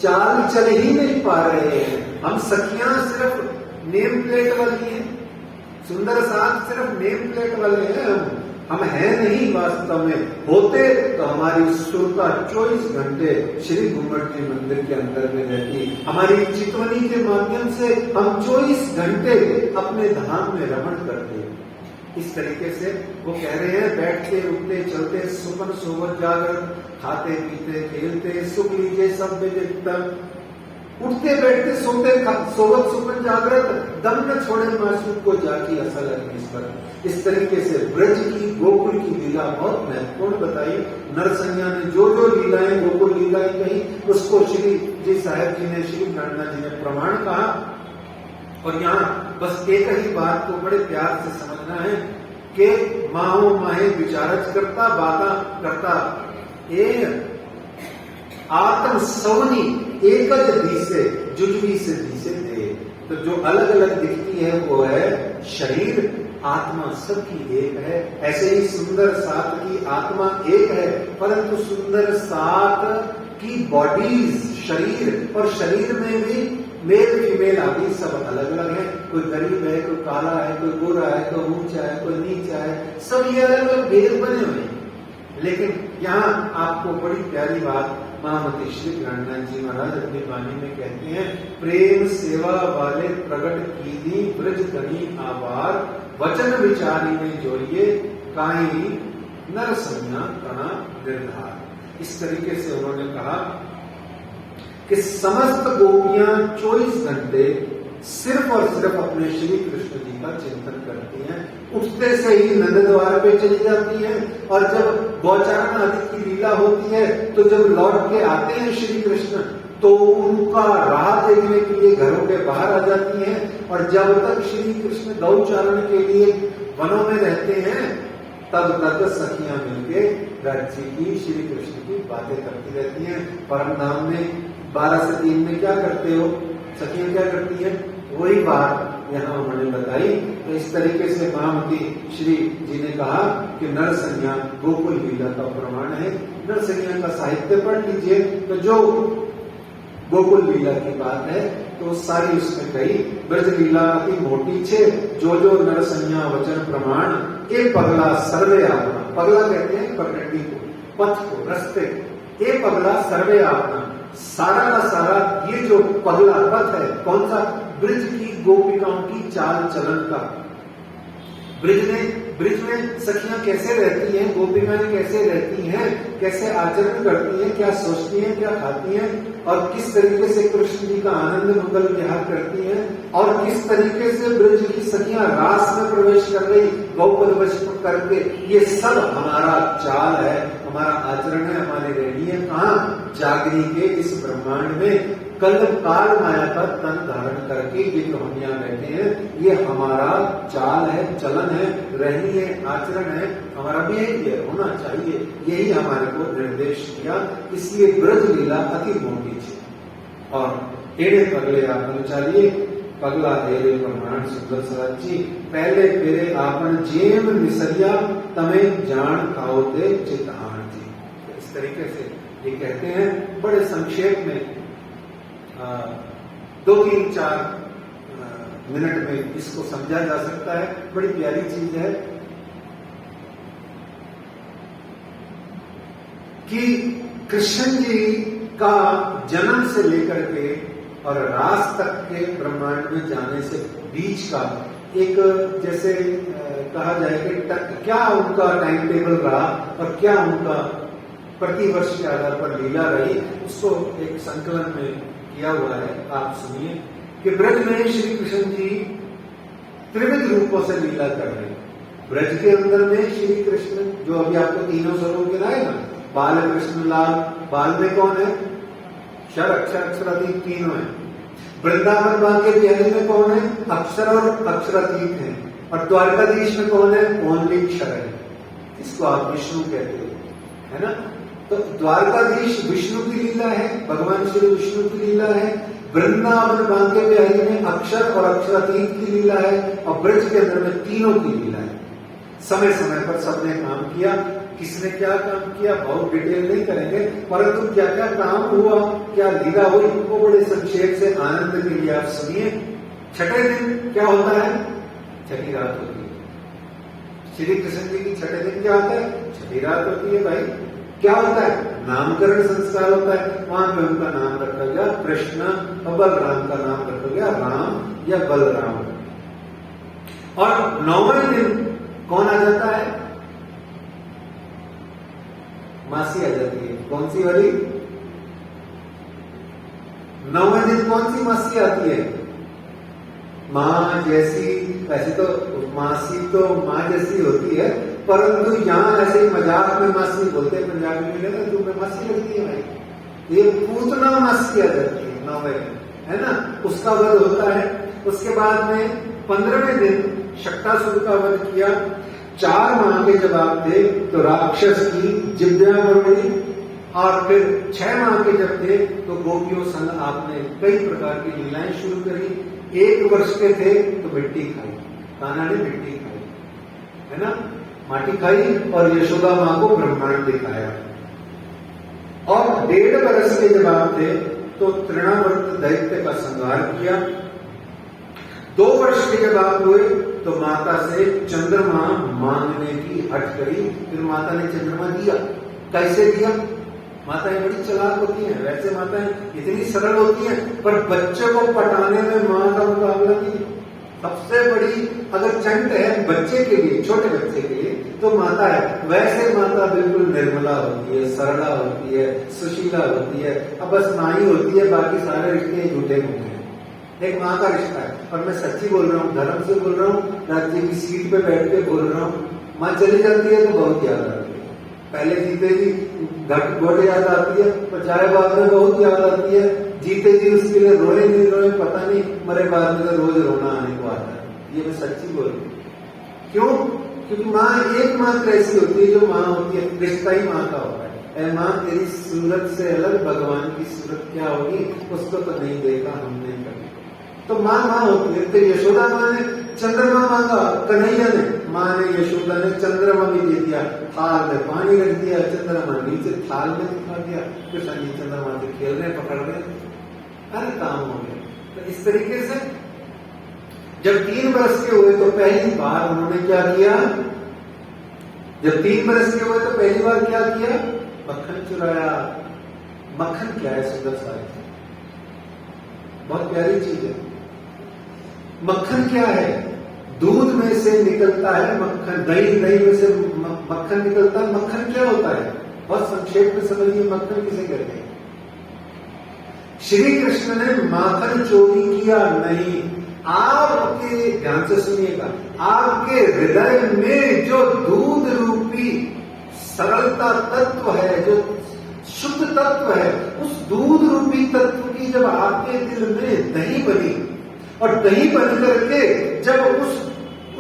S3: चाल चल ही नहीं पा रहे हैं, हम सखियां सिर्फ नेम प्लेट वाली हैं, सुंदर साथ सिर्फ नेम प्लेट वाले हैं, हम हैं नहीं वास्तव में। होते तो हमारी सुरता 24 घंटे श्री घुम्मट जी मंदिर के अंदर में रहती, हमारी चितवनी के माध्यम से हम 24 घंटे अपने धाम में रमण करते। इस तरीके से वो कह रहे हैं, बैठते उठते चलते सुपन सोवत जागरण, खाते पीते खेलते सुख लीजिए सब विदितम। उठते बैठते सोते सोवत सुपन जागृत, दम न छोड़े मासूम को जाकी असल अग्निस्वर। इस तरीके से ब्रज की गोकुल की लीला बहुत महत्वपूर्ण बताई। नरसंज्ञा ने जो जो लीलाएं गोकुल लीलाएं कही, उसको श्री जी साहब जी ने, श्री प्राणनाथ जी ने प्रमाण कहा। और यहाँ बस एक ही बात को बड़े प्यार से समझना है कि माहो माहे विचारच करता बाता करता ए आत्म सवनी एकज दिसे जुजवी से दिसे दे। तो जो अलग अलग दिखती है वो है शरीर, आत्मा सबकी एक है। ऐसे ही सुंदर सात की आत्मा एक है, परंतु सुंदर सात की बॉडीज, शरीर, और शरीर में भी मेल फीमेल आदि सब अलग अलग है। कोई गरीब है, कोई काला है, कोई गोरा है, कोई ऊंचा है, कोई नीचा है, सब ये अलग अलग भेद बने हुए हैं। लेकिन यहाँ आपको बड़ी प्यारी बात महामती श्री प्राणनाथ जी महाराज अपनी वाणी में कहते हैं, प्रेम सेवा वाले प्रगट कीदी ब्रज धनी आवार, वचन विचारी में जोड़िए काई नर संज्ञा कणा निर्धार। इस तरीके से उन्होंने कहा कि समस्त गोपियां 24 घंटे सिर्फ और सिर्फ अपने श्री कृष्ण जी का चिंतन करती हैं। उठते से ही नंद द्वार पे चली जाती हैं, और जब गौचारण आदि की लीला होती है तो जब लौट के आते हैं श्री कृष्ण, तो उनका राह देखने के लिए घरों के बाहर आ जाती हैं। और जब तक श्री कृष्ण गौचारण के लिए वनों में रहते हैं, तब तक सखियां मिलके राज्य की, श्री कृष्ण की बातें करती रहती हैं। परम धाम में 12 से 3 में क्या करते हो, सखियां क्या करती है, वही बात यहाँ उन्होंने बताई। तो इस तरीके से महामती श्री जी ने कहा कि नरसंज्ञा गोकुल लीला का प्रमाण है। नरसंज्ञा का साहित्य पढ़ लीजिए, तो जो गोकुल लीला की बात है तो सारी उसमें कही। ब्रज लीला की मोटी छे, जो जो नरसंज्ञा वचन प्रमाण के पगला सर्वे आपना। पगला कहते हैं पगडंडी को, पथ को, रस्ते। ये पगला सर्वे आपना, सारा का सारा ये जो पगला पथ है, कौन सा? ब्रज की गोपिकाओं की चाल चलन का। ब्रज में ब्रिज में सखियां कैसे रहती हैं, गोपिकाएं कैसे रहती हैं, कैसे आचरण करती हैं, क्या सोचती हैं, क्या खाती हैं, और किस तरीके से कृष्ण जी का आनंद मंगल विहार करती हैं, और किस तरीके से ब्रिज की सखियां रास में प्रवेश कर रही गौपद वश करके, ये सब हमारा चाल है, हमारा आचरण है, हमारी रहनी है। कहाँ? जागरी के इस ब्रह्मांड में कल काल माया का तन धारण करके ये जो हम यहाँ बैठे हैं, ये हमारा चाल है, चलन है, रहनी है, आचरण है, हमारा बिहेवियर होना चाहिए। यही हमारे को निर्देश दिया। इसलिए ब्रज लीला अति मोटी है। और एड़े पगले आपन चालिए, पगला एरे प्रमाण सुंदर सराची, पहले फेरे आपन जेम निसरिया तमे जान खाओते चितान जी। इस तरीके से ये कहते हैं, बड़े संक्षेप में 2-3-4 मिनट में इसको समझा जा सकता है। बड़ी प्यारी चीज है कि कृष्ण जी का जन्म से लेकर के और रास तक के ब्रह्मांड में जाने से बीच का एक, जैसे कहा जाए कि क्या उनका टाइम टेबल रहा और क्या उनका प्रतिवर्ष के आधार पर लीला रही, उसको एक संकलन में किया हुआ है। आप सुनिए कि ब्रज में श्री कृष्ण जी त्रिविध रूपों से लीला कर रहे हैं। ब्रज के अंदर में श्री कृष्ण, जो अभी आपको तीनों स्वरूप गिनाए ना, बाल कृष्ण लाल, बाल में कौन है? क्षर अक्षर अक्षरातीत तीनों है। वृंदावन बांके बिहारी में कौन है? अक्षर और अक्षरातीत है। और द्वारकाधीश में कौन है? ओनली क्षर है। इसको आप विष्णु कहते हो, है ना? तो द्वारकाधीश विष्णु की लीला है, भगवान श्री विष्णु की लीला है। वृंदावन बांके बिहारी में अक्षर और अक्षरातीत की लीला है, और ब्रज के अंदर में तीनों की लीला है। समय समय पर सबने काम किया। किसने क्या काम किया बहुत डिटेल नहीं करेंगे, परंतु क्या क्या काम हुआ, क्या लीला हुई, वो बड़े संक्षेप से आनंद के लिए आप सुनिए। छठे दिन क्या होता है? छठी रात होती है। श्री कृष्ण जी की छठे दिन क्या होता है? छठी रात होती है। भाई क्या होता है? नामकरण संस्कार होता है। वहां पे उनका नाम रखा गया कृष्ण, और बलराम का नाम रखा गया राम या बलराम। और 9वें दिन कौन आ जाता है? मासी आ जाती है। कौन सी वाली? 9वें दिन कौन सी मासी आती है? माँ जैसी। वैसे तो मासी तो माँ जैसी होती है, परंतु यहाँ ऐसे मजाक में मासी बोलते हैं पंजाबी में, लेना तुम्हें मासी लगती है भाई। ये पूतना मासी आ जाती है 9वें दिन, है ना? उसका वध होता है। उसके बाद में 15वें दिन शक्तासुर का वध किया। 4 माह के जब आप थे तो राक्षस की जिब्या मरोड़ी, और फिर 6 माह के जब थे तो गोपियों संग आपने कई प्रकार की लीलाएं शुरू करी। 1 वर्ष के थे तो मिट्टी खाई, कान्हा ने मिट्टी खाई, है ना? माटी खाई, और यशोदा माँ को ब्रह्मांड दिखाया। और 1.5 वर्ष के जब आप थे तो तृणावर्त दैत्य का संहार किया। 2 वर्ष के जब आप हुए तो माता से चंद्रमा मांगने की हट करी। फिर माता ने चंद्रमा दिया। कैसे दिया? माताएं बड़ी चालाक होती हैं। वैसे माताएं इतनी सरल होती हैं, पर बच्चे को पटाने में मां का मुकाबला नहीं। सबसे बड़ी अगर चंट है बच्चे के लिए, छोटे बच्चे के लिए, तो माता है। वैसे माता बिल्कुल निर्मला होती है, सरला होती है, सुशीला होती है। अब बस माँ ही होती है, बाकी सारे रिश्ते झूठे मूठे हैं। एक माँ का रिश्ता है। और मैं सच्ची बोल रहा हूँ, धर्म से बोल रहा हूँ, राज्य की सीट पे बैठ के बोल रहा हूँ। माँ चली जाती है तो बहुत याद आती है। पहले जीते जी घट याद आती है, पर जाए बाद में बहुत याद आती है। जीते जी उसके लिए रोए नहीं रोए पता नहीं, मरे बाद में तो रोज रोना आने को आता है। ये मैं सच्ची बोल रही हूँ। क्यों? क्योंकि माँ एकमात्र ऐसी होती है जो माँ होती है, रिश्ता ही माँ का होता है। ऐ माँ तेरी सूरत से अलग भगवान की सूरत क्या होगी, उसको तो नहीं देखा हमने कभी। तो माँ माँ होती है। तो यशोदा माँ ने चंद्रमा मांगा, कन्हैया ने, माँ ने यशोदा ने चंद्रमा भी दे दिया। थाल में पानी रख दिया, चंद्रमा नीचे थाल में दिखा दिया। कृष्ण जी चंद्रमा से खेल रहे, पकड़ रहे, अरे काम हो गया। तो इस तरीके से जब 3 वर्ष के हुए तो पहली बार उन्होंने क्या किया? जब 3 वर्ष के हुए तो पहली बार क्या किया? मक्खन चुराया। मक्खन क्या है? सुंदर साहित्य, बहुत प्यारी चीज है। मक्खन क्या है? दूध में से निकलता है मक्खन, दही, दही में से मक्खन निकलता है। मक्खन क्या होता है? बहुत संक्षेप में समझिए, मक्खन किसे कहते हैं? श्री कृष्ण ने माखन चोरी किया नहीं। आपके, ध्यान से सुनिएगा, आपके हृदय में जो दूध रूपी सरलता तत्व है, जो शुद्ध तत्व है, उस दूध रूपी तत्व की जब आपके दिल में दही बनी, और दही बन करके जब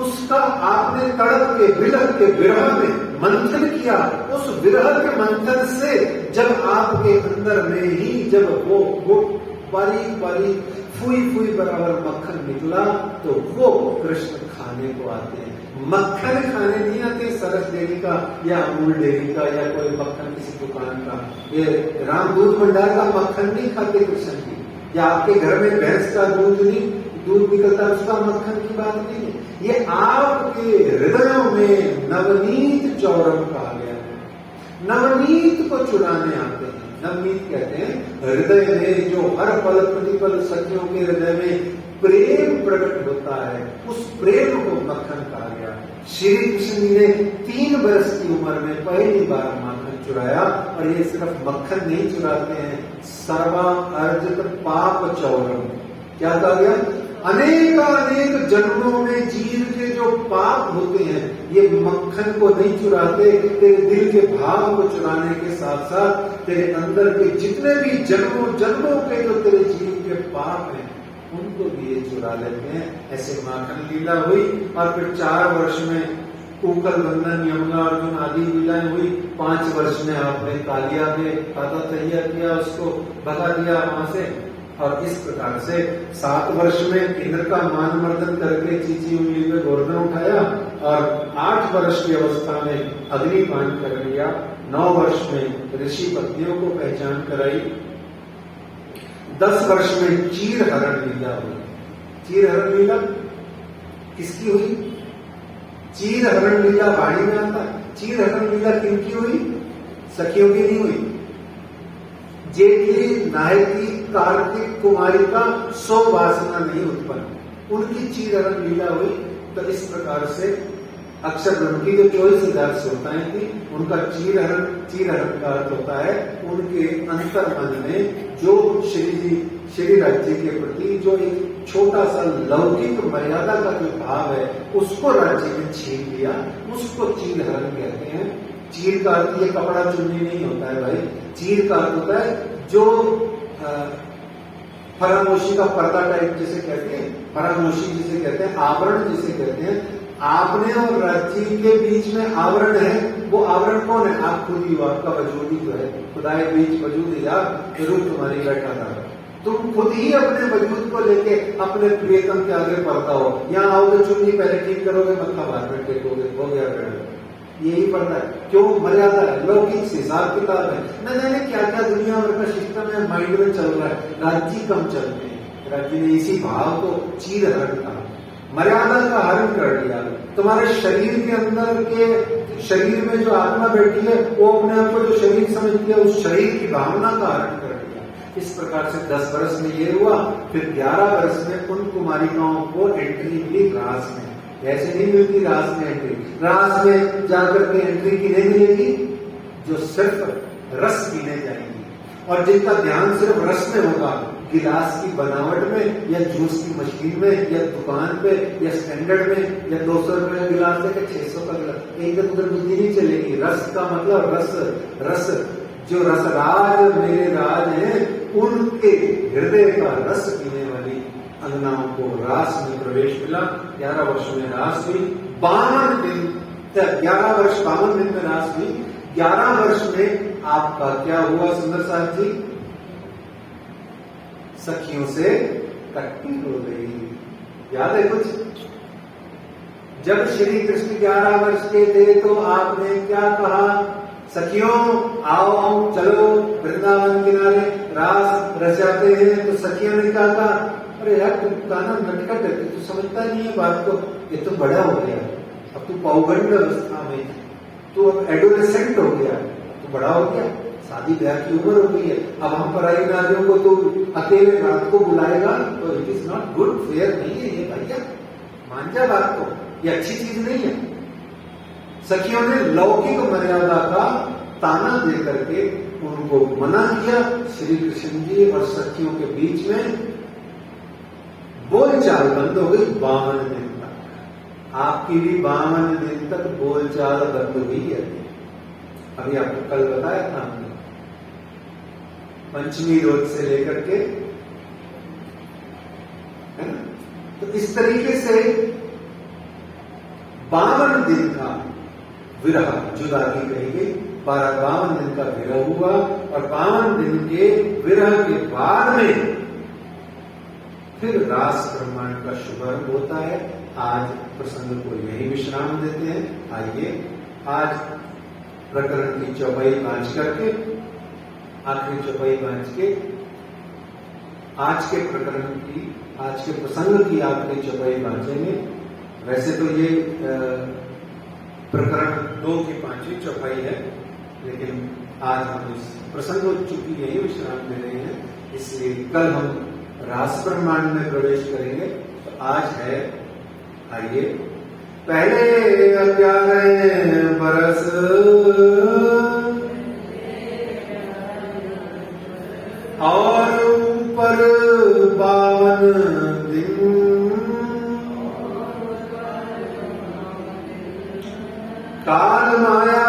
S3: उसका आपने तड़प के, बिलक के, विरह में मंथन किया, उस विरह के मंथन से जब आपके अंदर में ही जब वो बारीक बारीक फुई फुई बराबर मक्खन निकला, तो वो कृष्ण खाने को आते हैं। मक्खन खाने नहीं आते सरस डेयरी का या अमूल डेयरी का या कोई मक्खन किसी दुकान का। ये राम दूध भंडार का मक्खन नहीं खाते कृष्ण जी, या आपके घर में भैंस का दूध निकलता उसका मक्खन की बात नहीं है। ये आपके हृदयों में नवनीत चौरम कहा गया है। नवनीत को चुराने आते हैं। नवनीत कहते हैं हृदय में जो हर पल प्रतिपल सखियों के हृदय में प्रेम प्रकट होता है, उस प्रेम को मक्खन कहा गया। श्री कृष्ण जी ने 3 वर्ष की उम्र में पहली बार मक्खन चुराया, और ये सिर्फ मक्खन नहीं चुराते हैं, सर्वा अर्जित पाप चौरम। क्या कहा गया? अनेक जन्मों में जीव के जो पाप होते हैं, ये मक्खन को नहीं चुराते, तेरे दिल के भाव को चुराने के साथ साथ तेरे अंदर के जितने भी जन्मों के जो तेरे जीव के पाप हैं, उनको भी ये चुरा लेते हैं। ऐसे माखन लीला हुई, और फिर 4 वर्ष में कुकल बंधन, यमुना अर्जुन आदि लीलाएं हुई। 5 वर्ष में आपने कालिया के खाता तैयार किया, उसको भगा दिया वहां से, और इस प्रकार से 7 वर्ष में इंद्र का मान मर्दन करके चीची उंगली पे गोवर्धन उठाया, और 8 वर्ष की अवस्था में अग्निपान कर लिया। 9 वर्ष में ऋषि पत्नियों को पहचान कराई। 10 वर्ष में चीर हरण लीला हुई। चीर हरण लीला किसकी हुई? चीर हरण लीला वाणी में आता है। चीर हरण लीला किनकी हुई? सखियों की नहीं हुई। जेठी, नायकी, कार्तिक, कुमारी का 100 वासना नहीं उत्पन्न, उनकी चीर हरण लीला हुई। तो इस प्रकार से अक्षर ब्रह्म की जो 24,000 श्रोताएं थी, उनका चीर हरण का अर्थ होता है उनके अंतर मन में जो श्री राज्य के प्रति जो एक छोटा सा लौकिक मर्यादा का जो भाव है, उसको राज्य में छीन लिया, उसको चीर हरण कहते हैं। चीर का अर्थ ये कपड़ा चुन्नी नहीं होता है भाई। चीर का अर्थ होता है जो फरामोशी का पर्दा टाइप जिसे कहते हैं, फरामोशी जिसे कहते हैं, आवरण जिसे कहते हैं। आपने और राज्य के बीच में आवरण है, वो आवरण कौन है? आप खुद ही हो, आपका वजूद ही जो है। खुदाए बीच वजूद या रूप तुम्हारी बैठा था। तुम खुद ही अपने वजूद को लेके अपने प्रियतम के आगे पड़ता हो। यहाँ आओगे, चुन्नी पहले ठीक करोगे, मत्था बाद में टेकोगे, हो गया गया। यही पड़ता है। क्यों? मर्यादा है, लौकिक हिसाब किताब है, न जाने क्या क्या दुनिया भर का सिस्टम है, माइंड में चल रहा है। राज्य कम चलते हैं। राज्य ने इसी भाव को चीर हरण कहा, मर्यादा का हरण कर दिया। तुम्हारे शरीर के अंदर के, शरीर में जो आत्मा बैठी है, वो अपने आप को जो शरीर समझती है, उस शरीर की भावना का हरण कर दिया। इस प्रकार से 10 वर्ष में ये हुआ। फिर 11 वर्ष में उन कुमारिकाओं को एंट्री मिली रास में। ऐसे नहीं मिलती रास में एंट्री। रास में जाकर के एंट्री किन्हें मिलेगी? जो सिर्फ रस पीने जाएंगी, और जिनका ध्यान सिर्फ रस में होगा। गिलास की बनावट में, या जूस की मशीन में, या दुकान पे, या स्टैंडर्ड में, या 200 रुपए का गिलास लेकर 600 का गिलास, एक उधर बुद्धि नहीं चलेगी। रस का मतलब रस जो रसराज मेरे राज हैं, उनके हृदय का रस पीने वाली अंगनाओं को रास में प्रवेश मिला। 11 वर्ष में रास हुई। 52 दिन, 11 वर्ष 52 दिन में रास हुई। 11 वर्ष में आपका क्या हुआ सुंदर साहब जी? सखियों से कट्टी हो गई। याद है कुछ? जब श्री कृष्ण 11 वर्ष के थे तो आपने क्या कहा? सखियों आओ चलो वृंदावन किनारे रास रचाते हैं। तो सखियों ने क्या कहा? अरे यार तुम गाना नटखट है, तू समझता नहीं है बात को, ये तो बड़ा हो गया, अब तू पौगंड अवस्था में, तू अब एडोलेसेंट हो गया, तू बड़ा हो गया, शादी ब्याह की उम्र हो गई है। अब हम पराई नारियों को तू अकेले रात को बुलाएगा तो it is not good, fair नहीं है ये भैया। मान जा बात को, ये अच्छी चीज नहीं है। सखियों ने लौकिक मर्यादा का ताना दे करके उनको मना किया। श्री कृष्ण जी और सखियों के बीच में बोलचाल बंद हो गई 52 दिन तक। आपकी भी 52 दिन तक बोलचाल बंद हुई है। अभी आपको कल बताया था हमने, पंचमी रोज से लेकर के, है ना। तो इस तरीके से 52 दिन का विरह, जुदाई कही गई। 52 दिन का विरह हुआ और 52 दिन के विरह के बाद में फिर रास ब्रह्मांड का शुभारंभ होता है। आज प्रसंग को यही विश्राम देते हैं। आइए आज प्रकरण की चौपाई बांच करके, आखिरी चौपाई बांच के आज के प्रकरण की, आज के प्रसंग की आखिरी चौपाई बांचेंगे। वैसे तो ये प्रकरण 2 की 5वीं चौपाई है, लेकिन आज हम इस प्रसंग को चूंकि यही विश्राम दे रहे हैं, इसलिए कल हम रास ब्रह्मांड में प्रवेश करेंगे। तो आज है, आइए, पहले 11 बरस और ऊपर 52 दिन, काल माया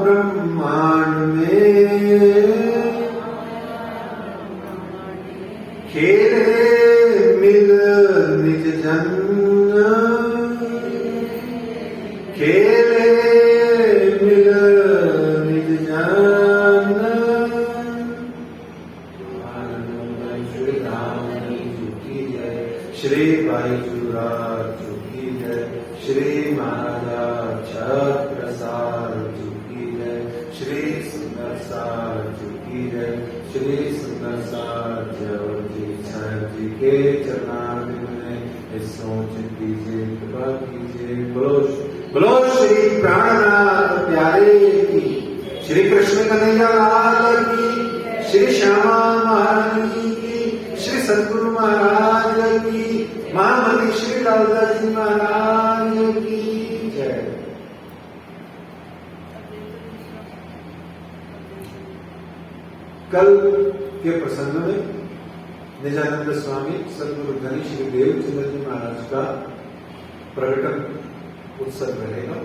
S3: ब्रह्मांड में खेले मिल निज जन, खेले मिल निज जन। श्री राम जी की जय, श्री भाई जुराज जी की जय, श्री महाराजा छत्रसाल जी की जय, श्री सुंदर साल जी की जय, श्री सुंदर साल जी के चरणारविंद में सोच कीजिए, कृपा कीजिए। बोलो श्री प्राणनाथ प्यारे की, श्री कृष्ण कन्हैया लाल की, श्री श्यामा महारानी की, श्री सद्गुरु महाराज की, महामती श्री लालदास जी महाराज की जय। कल के प्रसंग में निजानंद स्वामी सद्गुरु धनी श्री देवचंद्र जी महाराज का प्रकटन उत्सव रहेगा।